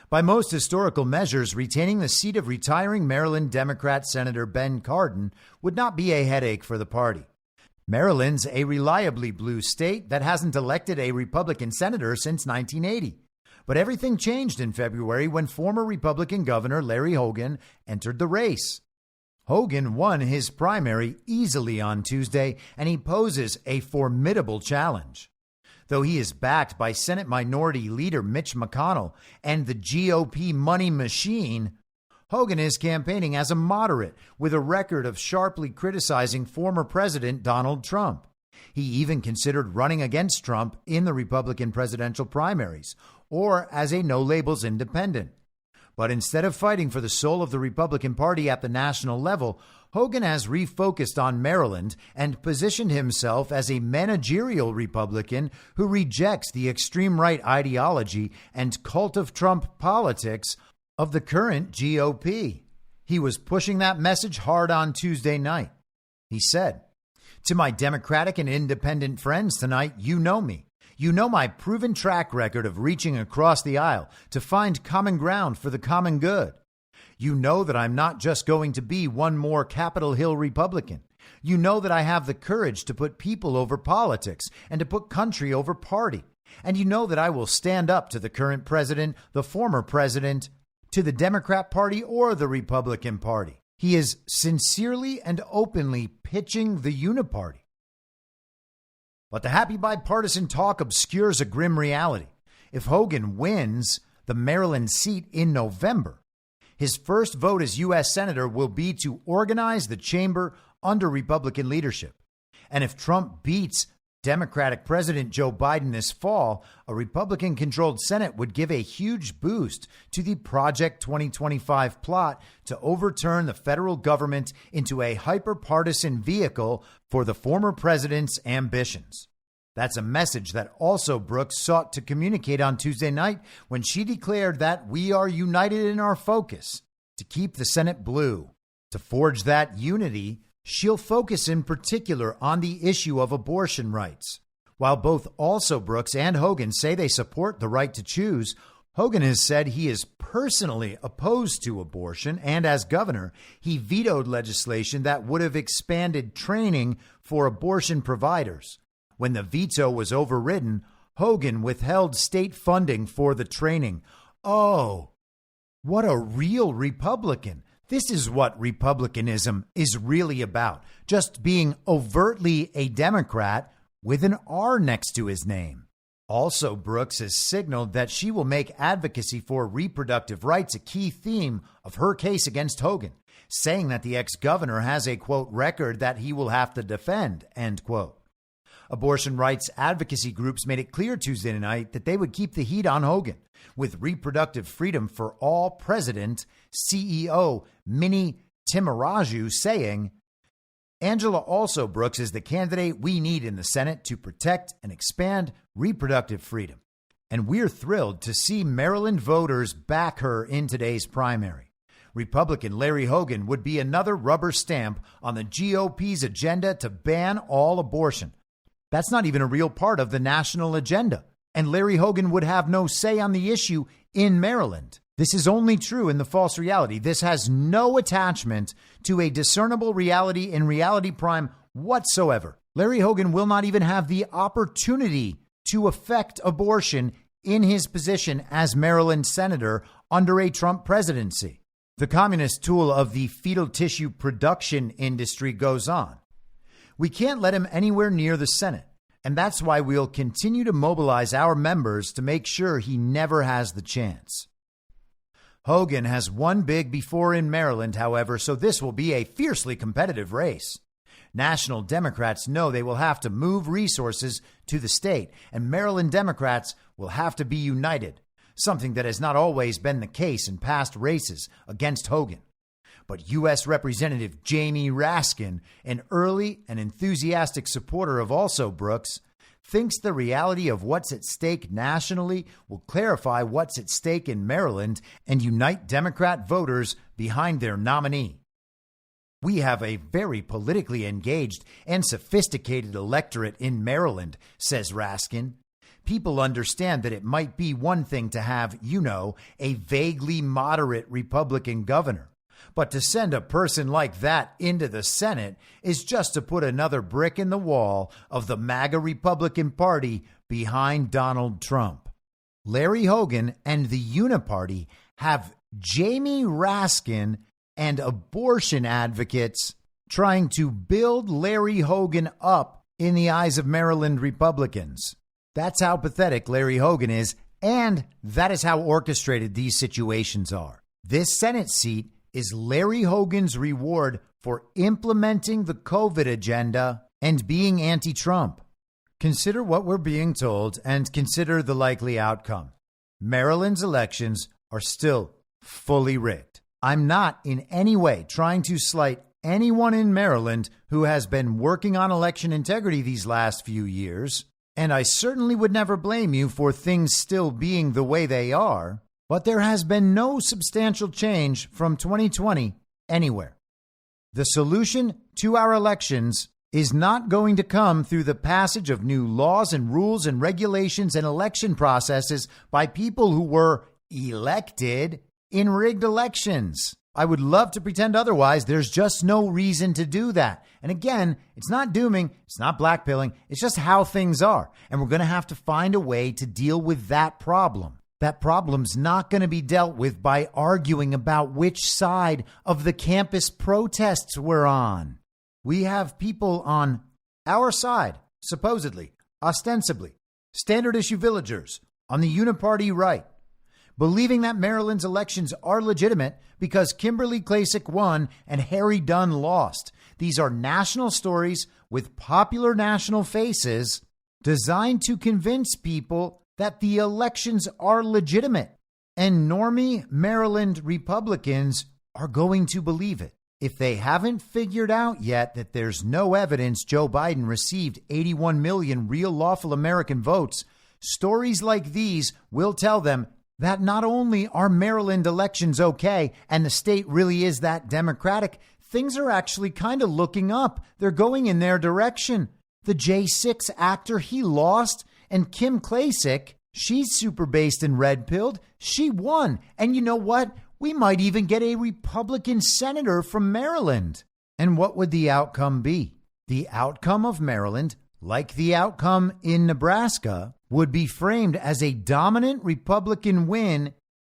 S5: By most historical measures, retaining the seat of retiring Maryland Democrat Senator Ben Cardin would not be a headache for the party. Maryland's a reliably blue state that hasn't elected a Republican senator since 1980. But everything changed in February when former Republican Governor Larry Hogan entered the race. Hogan won his primary easily on Tuesday, and he poses a formidable challenge. Though he is backed by Senate Minority Leader Mitch McConnell and the GOP money machine, Hogan is campaigning as a moderate with a record of sharply criticizing former President Donald Trump. He even considered running against Trump in the Republican presidential primaries or as a no-labels independent. But instead of fighting for the soul of the Republican Party at the national level, Hogan has refocused on Maryland and positioned himself as a managerial Republican who rejects the extreme right ideology and cult of Trump politics of the current GOP. He was pushing that message hard on Tuesday night. He said, "To my Democratic and independent friends tonight, you know me. You know my proven track record of reaching across the aisle to find common ground for the common good. You know that I'm not just going to be one more Capitol Hill Republican. You know that I have the courage to put people over politics and to put country over party. And you know that I will stand up to the current president, the former president, to the Democrat Party or the Republican Party." He is sincerely and openly pitching the Uniparty. But the happy bipartisan talk obscures a grim reality. If Hogan wins the Maryland seat in November, his first vote as U.S. Senator will be to organize the chamber under Republican leadership. And if Trump beats Democratic President Joe Biden this fall, a Republican-controlled Senate would give a huge boost to the Project 2025 plot to overturn the federal government into a hyper-partisan vehicle for the former president's ambitions. That's a message that also Brooks sought to communicate on Tuesday night when she declared that we are united in our focus to keep the Senate blue. To forge that unity, she'll focus in particular on the issue of abortion rights. While both also Brooks and Hogan say they support the right to choose, Hogan has said he is personally opposed to abortion, and as governor, he vetoed legislation that would have expanded training for abortion providers. When the veto was overridden, Hogan withheld state funding for the training. Oh, what a real Republican. This is what Republicanism is really about, just being overtly a Democrat with an R next to his name. Also, Brooks has signaled that she will make advocacy for reproductive rights a key theme of her case against Hogan, saying that the ex-governor has a, quote, record that he will have to defend, end quote. Abortion rights advocacy groups made it clear Tuesday night that they would keep the heat on Hogan, with Reproductive Freedom for All President CEO Minnie Timaraju saying, Angela Also Brooks is the candidate we need in the Senate to protect and expand reproductive freedom. And we're thrilled to see Maryland voters back her in today's primary. Republican Larry Hogan would be another rubber stamp on the GOP's agenda to ban all abortion. That's not even a real part of the national agenda. And Larry Hogan would have no say on the issue in Maryland. This is only true in the false reality. This has no attachment to a discernible reality in Reality Prime whatsoever. Larry Hogan will not even have the opportunity to affect abortion in his position as Maryland senator under a Trump presidency. The communist tool of the fetal tissue production industry goes on. We can't let him anywhere near the Senate, and that's why we'll continue to mobilize our members to make sure he never has the chance. Hogan has won big before in Maryland, however, so this will be a fiercely competitive race. National Democrats know they will have to move resources to the state, and Maryland Democrats will have to be united, something that has not always been the case in past races against Hogan. But U.S. Representative Jamie Raskin, an early and enthusiastic supporter of Also Brooks, thinks the reality of what's at stake nationally will clarify what's at stake in Maryland and unite Democrat voters behind their nominee. We have a very politically engaged and sophisticated electorate in Maryland, says Raskin. People understand that it might be one thing to have, a vaguely moderate Republican governor. But to send a person like that into the Senate is just to put another brick in the wall of the MAGA Republican Party behind Donald Trump. Larry Hogan and the Uniparty have Jamie Raskin and abortion advocates trying to build Larry Hogan up in the eyes of Maryland Republicans. That's how pathetic Larry Hogan is, and that is how orchestrated these situations are. This Senate seat is Larry Hogan's reward for implementing the COVID agenda and being anti-Trump. Consider what we're being told and consider the likely outcome. Maryland's elections are still fully rigged. I'm not in any way trying to slight anyone in Maryland who has been working on election integrity these last few years, and I certainly would never blame you for things still being the way they are. But there has been no substantial change from 2020 anywhere. The solution to our elections is not going to come through the passage of new laws and rules and regulations and election processes by people who were elected in rigged elections. I would love to pretend otherwise. There's just no reason to do that. And again, it's not dooming, it's not blackpilling, it's just how things are. And we're going to have to find a way to deal with that problem. That problem's not going to be dealt with by arguing about which side of the campus protests we're on. We have people on our side, supposedly, ostensibly, standard issue villagers on the Uniparty Right, believing that Maryland's elections are legitimate because Kimberly Klacik won and Harry Dunn lost. These are national stories with popular national faces designed to convince people that the elections are legitimate, and normie Maryland Republicans are going to believe it. if they haven't figured out yet that there's no evidence Joe Biden received 81 million real lawful American votes, stories like these will tell them that not only are Maryland elections okay and the state really is that Democratic, things are actually kind of looking up. They're going in their direction. The J6 actor, he lost, and Kim Klacik, she's super based and red-pilled. She won. And you know what? We might even get a Republican senator from Maryland. And what would the outcome be? The outcome of Maryland, like the outcome in Nebraska, would be framed as a dominant Republican win,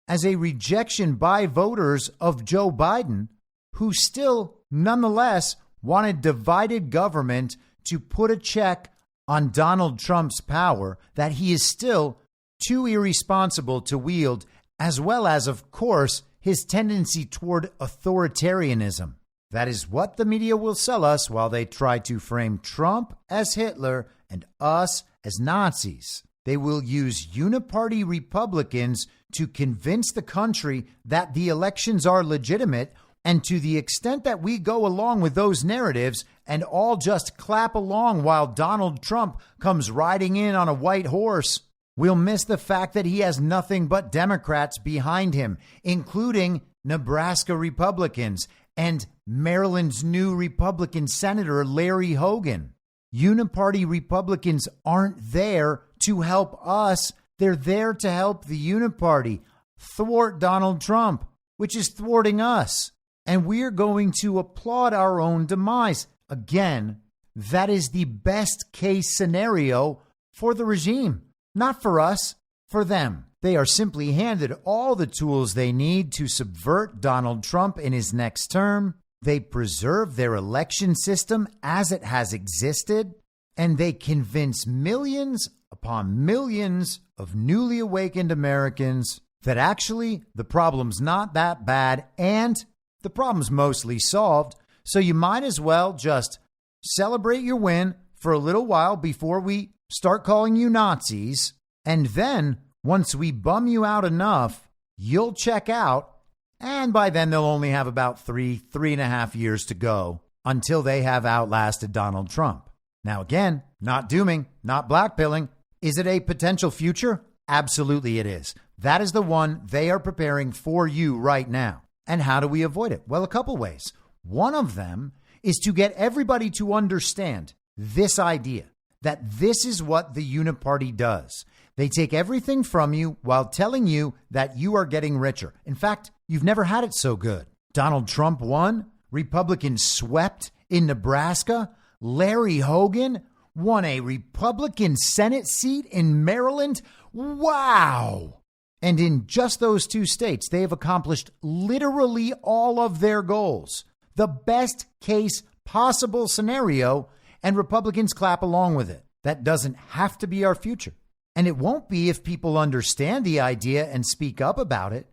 S5: as a rejection by voters of Joe Biden, who still, nonetheless, wanted divided government to put a check on Donald Trump's power that he is still too irresponsible to wield, as well as, of course, his tendency toward authoritarianism. That is what the media will sell us while they try to frame Trump as Hitler and us as Nazis. They will use uniparty Republicans to convince the country that the elections are legitimate, and to the extent that we go along with those narratives and all just clap along while Donald Trump comes riding in on a white horse, we'll miss the fact that he has nothing but Democrats behind him, including Nebraska Republicans and Maryland's new Republican Senator Larry Hogan. Uniparty Republicans aren't there to help us. They're there to help the Uniparty thwart Donald Trump, which is thwarting us. And we're going to applaud our own demise. Again, that is the best case scenario for the regime. Not for us, for them. They are simply handed all the tools they need to subvert Donald Trump in his next term. They preserve their election system as it has existed, and they convince millions upon millions of newly awakened Americans that actually the problem's not that bad and the problem's mostly solved. So you might as well just celebrate your win for a little while before we start calling you Nazis. And then once we bum you out enough, you'll check out. And by then they'll only have about 3.5 years to go until they have outlasted Donald Trump. Now, again, not dooming, not blackpilling. Is it a potential future? Absolutely it is. That is the one they are preparing for you right now. And how do we avoid it? Well, a couple ways. One of them is to get everybody to understand this idea that this is what the Uniparty does. They take everything from you while telling you that you are getting richer. In fact, you've never had it so good. Donald Trump won. Republicans swept in Nebraska. Larry Hogan won a Republican Senate seat in Maryland. Wow. And in just those two states, they have accomplished literally all of their goals. The best case possible scenario, and Republicans clap along with it. That doesn't have to be our future. And it won't be if people understand the idea and speak up about it.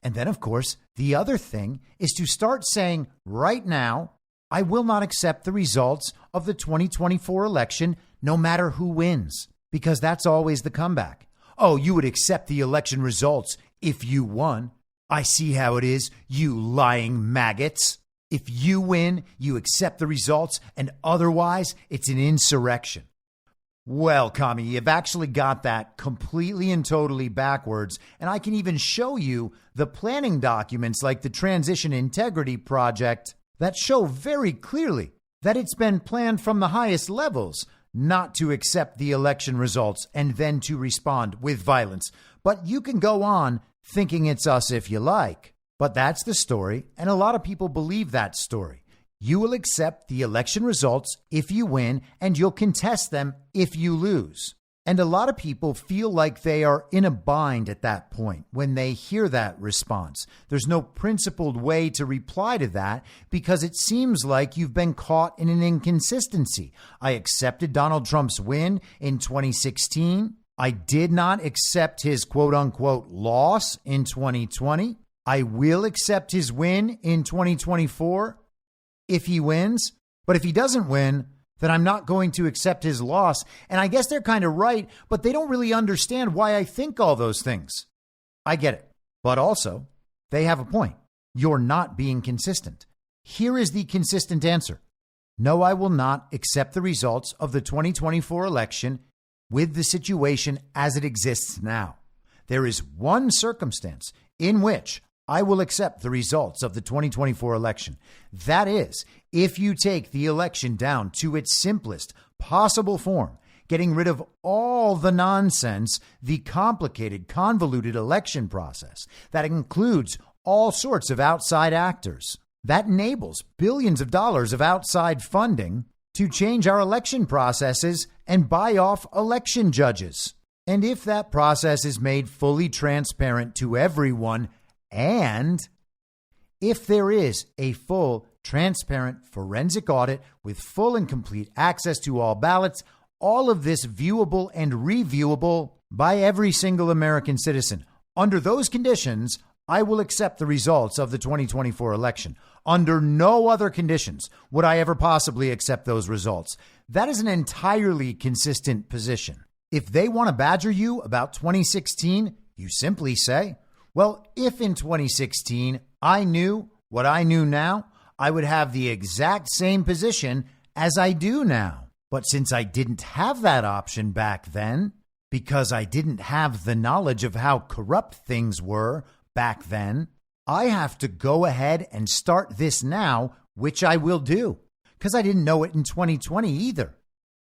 S5: And then, of course, the other thing is to start saying right now, I will not accept the results of the 2024 election, no matter who wins, because that's always the comeback. Oh, you would accept the election results if you won. I see how it is, you lying maggots. If you win, you accept the results, and otherwise, it's an insurrection. Well, Kami, you've actually got that completely and totally backwards, and I can even show you the planning documents like the Transition Integrity Project that show very clearly that it's been planned from the highest levels not to accept the election results and then to respond with violence. But you can go on thinking it's us if you like. But that's the story, and a lot of people believe that story. You will accept the election results if you win, and you'll contest them if you lose. And a lot of people feel like they are in a bind at that point when they hear that response. There's no principled way to reply to that because it seems like you've been caught in an inconsistency. I accepted Donald Trump's win in 2016. I did not accept his quote unquote loss in 2020. I will accept his win in 2024 if he wins. But if he doesn't win, then I'm not going to accept his loss. And I guess they're kind of right, but they don't really understand why I think all those things. I get it. But also, they have a point. You're not being consistent. Here is the consistent answer. No, I will not accept the results of the 2024 election with the situation as it exists now. There is one circumstance in which I will accept the results of the 2024 election. That is, if you take the election down to its simplest possible form, getting rid of all the nonsense, the complicated, convoluted election process that includes all sorts of outside actors, that enables billions of dollars of outside funding to change our election processes and buy off election judges. And if that process is made fully transparent to everyone, and if there is a full, transparent forensic audit with full and complete access to all ballots, all of this viewable and reviewable by every single American citizen. Under those conditions, I will accept the results of the 2024 election. Under no other conditions would I ever possibly accept those results. That is an entirely consistent position. If they want to badger you about 2016, you simply say, well, if in 2016 I knew what I knew now, I would have the exact same position as I do now. But since I didn't have that option back then, because I didn't have the knowledge of how corrupt things were back then, I have to go ahead and start this now, which I will do, because I didn't know it in 2020 either.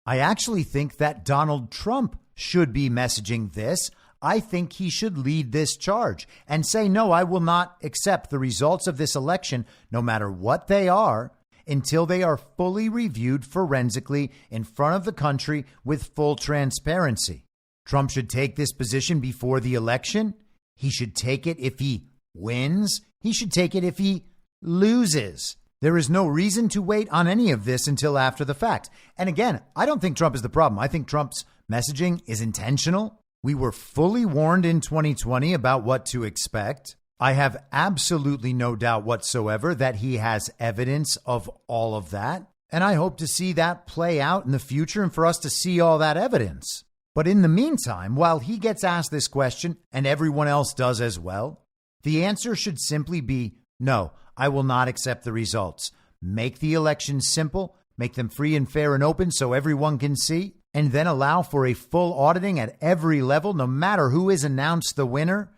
S5: I actually think that Donald Trump should be messaging this. I think he should lead this charge and say, no, I will not accept the results of this election, no matter what they are, until they are fully reviewed forensically in front of the country with full transparency. Trump should take this position before the election. He should take it if he wins. He should take it if he loses. There is no reason to wait on any of this until after the fact. And again, I don't think Trump is the problem. I think Trump's messaging is intentional. We were fully warned in 2020 about what to expect. I have absolutely no doubt whatsoever that he has evidence of all of that. And I hope to see that play out in the future and for us to see all that evidence. But in the meantime, while he gets asked this question, and everyone else does as well, the answer should simply be, no, I will not accept the results. Make the elections simple, make them free and fair and open so everyone can see, and then allow for a full auditing at every level, no matter who is announced the winner,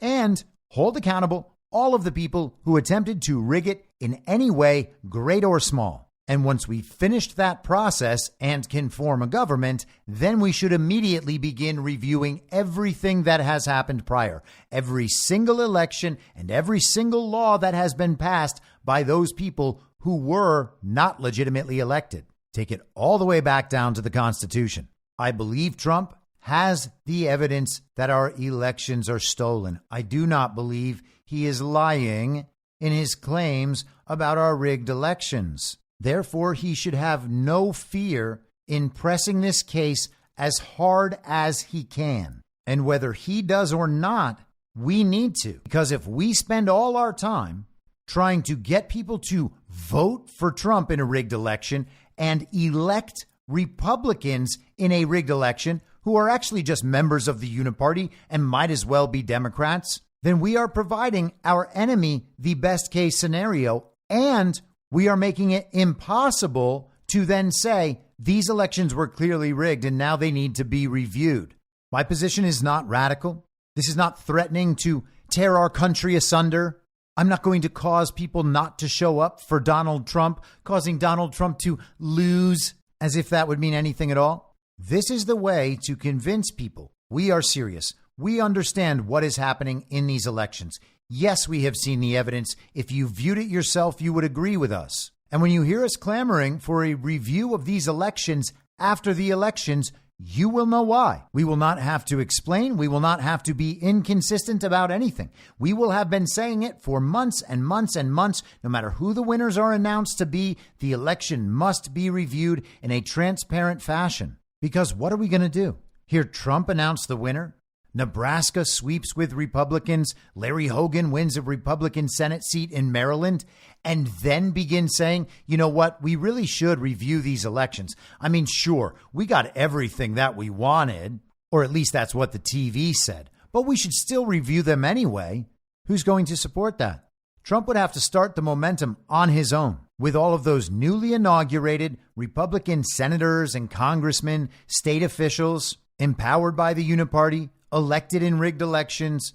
S5: and hold accountable all of the people who attempted to rig it in any way, great or small. And once we've finished that process and can form a government, then we should immediately begin reviewing everything that has happened prior, every single election and every single law that has been passed by those people who were not legitimately elected. Take it all the way back down to the Constitution. I believe Trump has the evidence that our elections are stolen. I do not believe he is lying in his claims about our rigged elections. Therefore, he should have no fear in pressing this case as hard as he can. And whether he does or not, we need to. Because if we spend all our time trying to get people to vote for Trump in a rigged election and elect Republicans in a rigged election who are actually just members of the Uniparty and might as well be Democrats, then we are providing our enemy the best case scenario, and we are making it impossible to then say these elections were clearly rigged and now they need to be reviewed. My position is not radical. This is not threatening to tear our country asunder. I'm not going to cause people not to show up for Donald Trump, causing Donald Trump to lose, as if that would mean anything at all. This is the way to convince people we are serious. We understand what is happening in these elections. Yes, we have seen the evidence. If you viewed it yourself, you would agree with us. And when you hear us clamoring for a review of these elections after the elections, you will know why. We will not have to explain. We will not have to be inconsistent about anything. We will have been saying it for months and months and months. No matter who the winners are announced to be, the election must be reviewed in a transparent fashion. Because what are we going to do? Hear Trump announce the winner? Nebraska sweeps with Republicans. Larry Hogan wins a Republican Senate seat in Maryland, and then begin saying, you know what, we really should review these elections. I mean, sure, we got everything that we wanted, or at least that's what the TV said, but we should still review them anyway. Who's going to support that? Trump would have to start the momentum on his own with all of those newly inaugurated Republican senators and congressmen, state officials, empowered by the Uniparty, elected in rigged elections,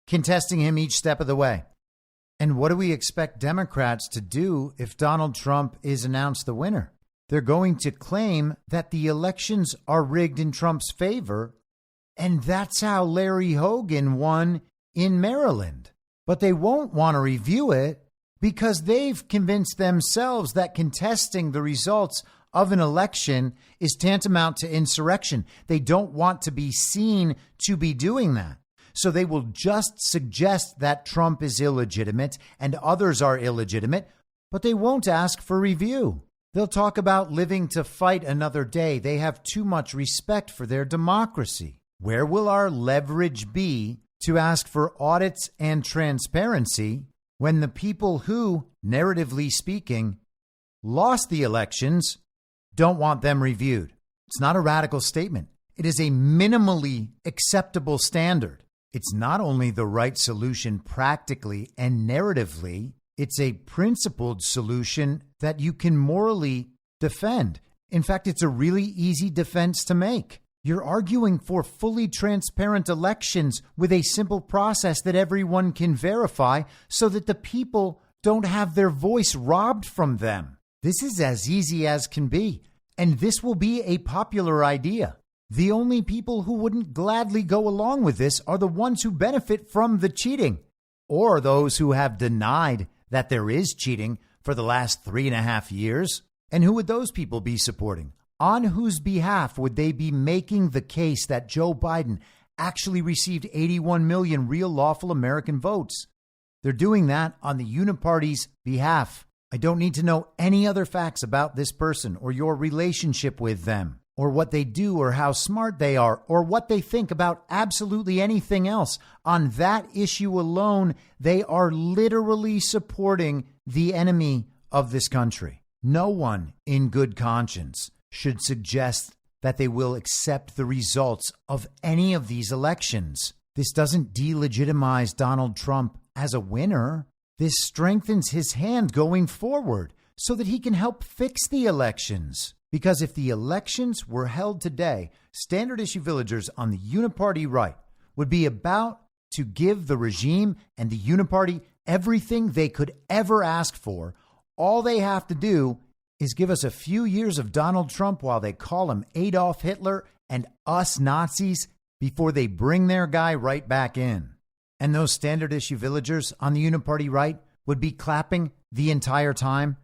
S5: contesting him each step of the way. And what do we expect Democrats to do if Donald Trump is announced the winner? They're going to claim that the elections are rigged in Trump's favor, and that's how Larry Hogan won in Maryland. But they won't want to review it because they've convinced themselves that contesting the results of an election is tantamount to insurrection. They don't want to be seen to be doing that. So they will just suggest that Trump is illegitimate and others are illegitimate, but they won't ask for review. They'll talk about living to fight another day. They have too much respect for their democracy. Where will our leverage be to ask for audits and transparency when the people who, narratively speaking, lost the elections don't want them reviewed? It's not a radical statement. It is a minimally acceptable standard. It's not only the right solution practically and narratively, it's a principled solution that you can morally defend. In fact, it's a really easy defense to make. You're arguing for fully transparent elections with a simple process that everyone can verify so that the people don't have their voice robbed from them. This is as easy as can be, and this will be a popular idea. The only people who wouldn't gladly go along with this are the ones who benefit from the cheating, or those who have denied that there is cheating for the last 3.5 years. And who would those people be supporting? On whose behalf would they be making the case that Joe Biden actually received 81 million real lawful American votes? They're doing that on the Uniparty's behalf. I don't need to know any other facts about this person or your relationship with them, or what they do, or how smart they are, or what they think about absolutely anything else. On that issue alone, they are literally supporting the enemy of this country. No one in good conscience should suggest that they will accept the results of any of these elections. This doesn't delegitimize Donald Trump as a winner. This strengthens his hand going forward so that he can help fix the elections. Because if the elections were held today, standard issue villagers on the Uniparty Right would be about to give the regime and the Uniparty everything they could ever ask for. All they have to do is give us a few years of Donald Trump while they call him Adolf Hitler and us Nazis before they bring their guy right back in. And those standard issue villagers on the Uniparty Right would be clapping the entire time,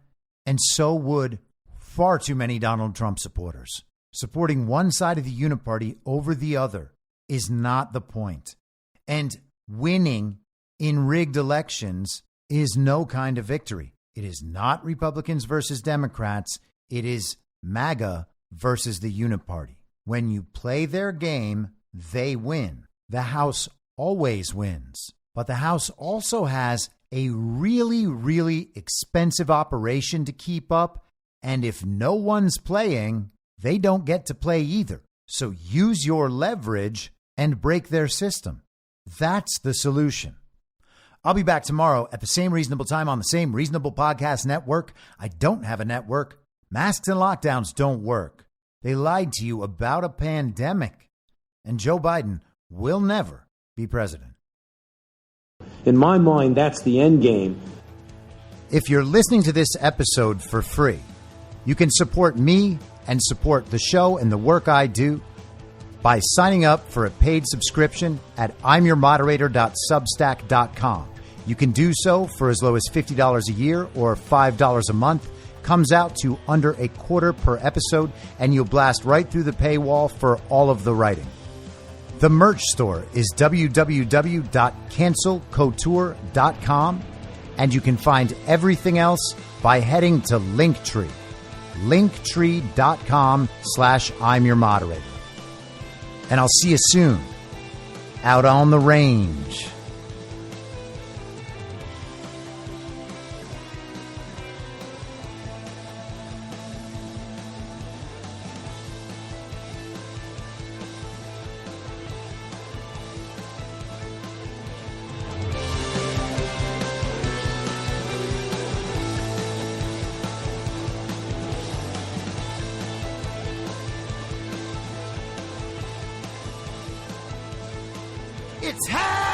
S5: and so would far too many Donald Trump supporters. Supporting one side of the Uniparty over the other is not the point. And winning in rigged elections is no kind of victory. It is not Republicans versus Democrats. It is MAGA versus the Uniparty. When you play their game, they win. The House always wins. But the House also has a really, really expensive operation to keep up. And if no one's playing, they don't get to play either. So use your leverage and break their system. That's the solution. I'll be back tomorrow at the same reasonable time on the same reasonable podcast network. I don't have a network. Masks and lockdowns don't work. They lied to you about a pandemic. And Joe Biden will never be president.
S6: In my mind, that's the end game.
S5: If you're listening to this episode for free, you can support me and support the show and the work I do by signing up for a paid subscription at imyourmoderator.substack.com. You can do so for as low as $50 a year or $5 a month. Comes out to under $0.25 per episode, and you'll blast right through the paywall for all of the writing. The merch store is www.cancelcouture.com, and you can find everything else by heading to Linktree. Linktree.com/I'm your moderator. And I'll see you soon out on the range. It's hell!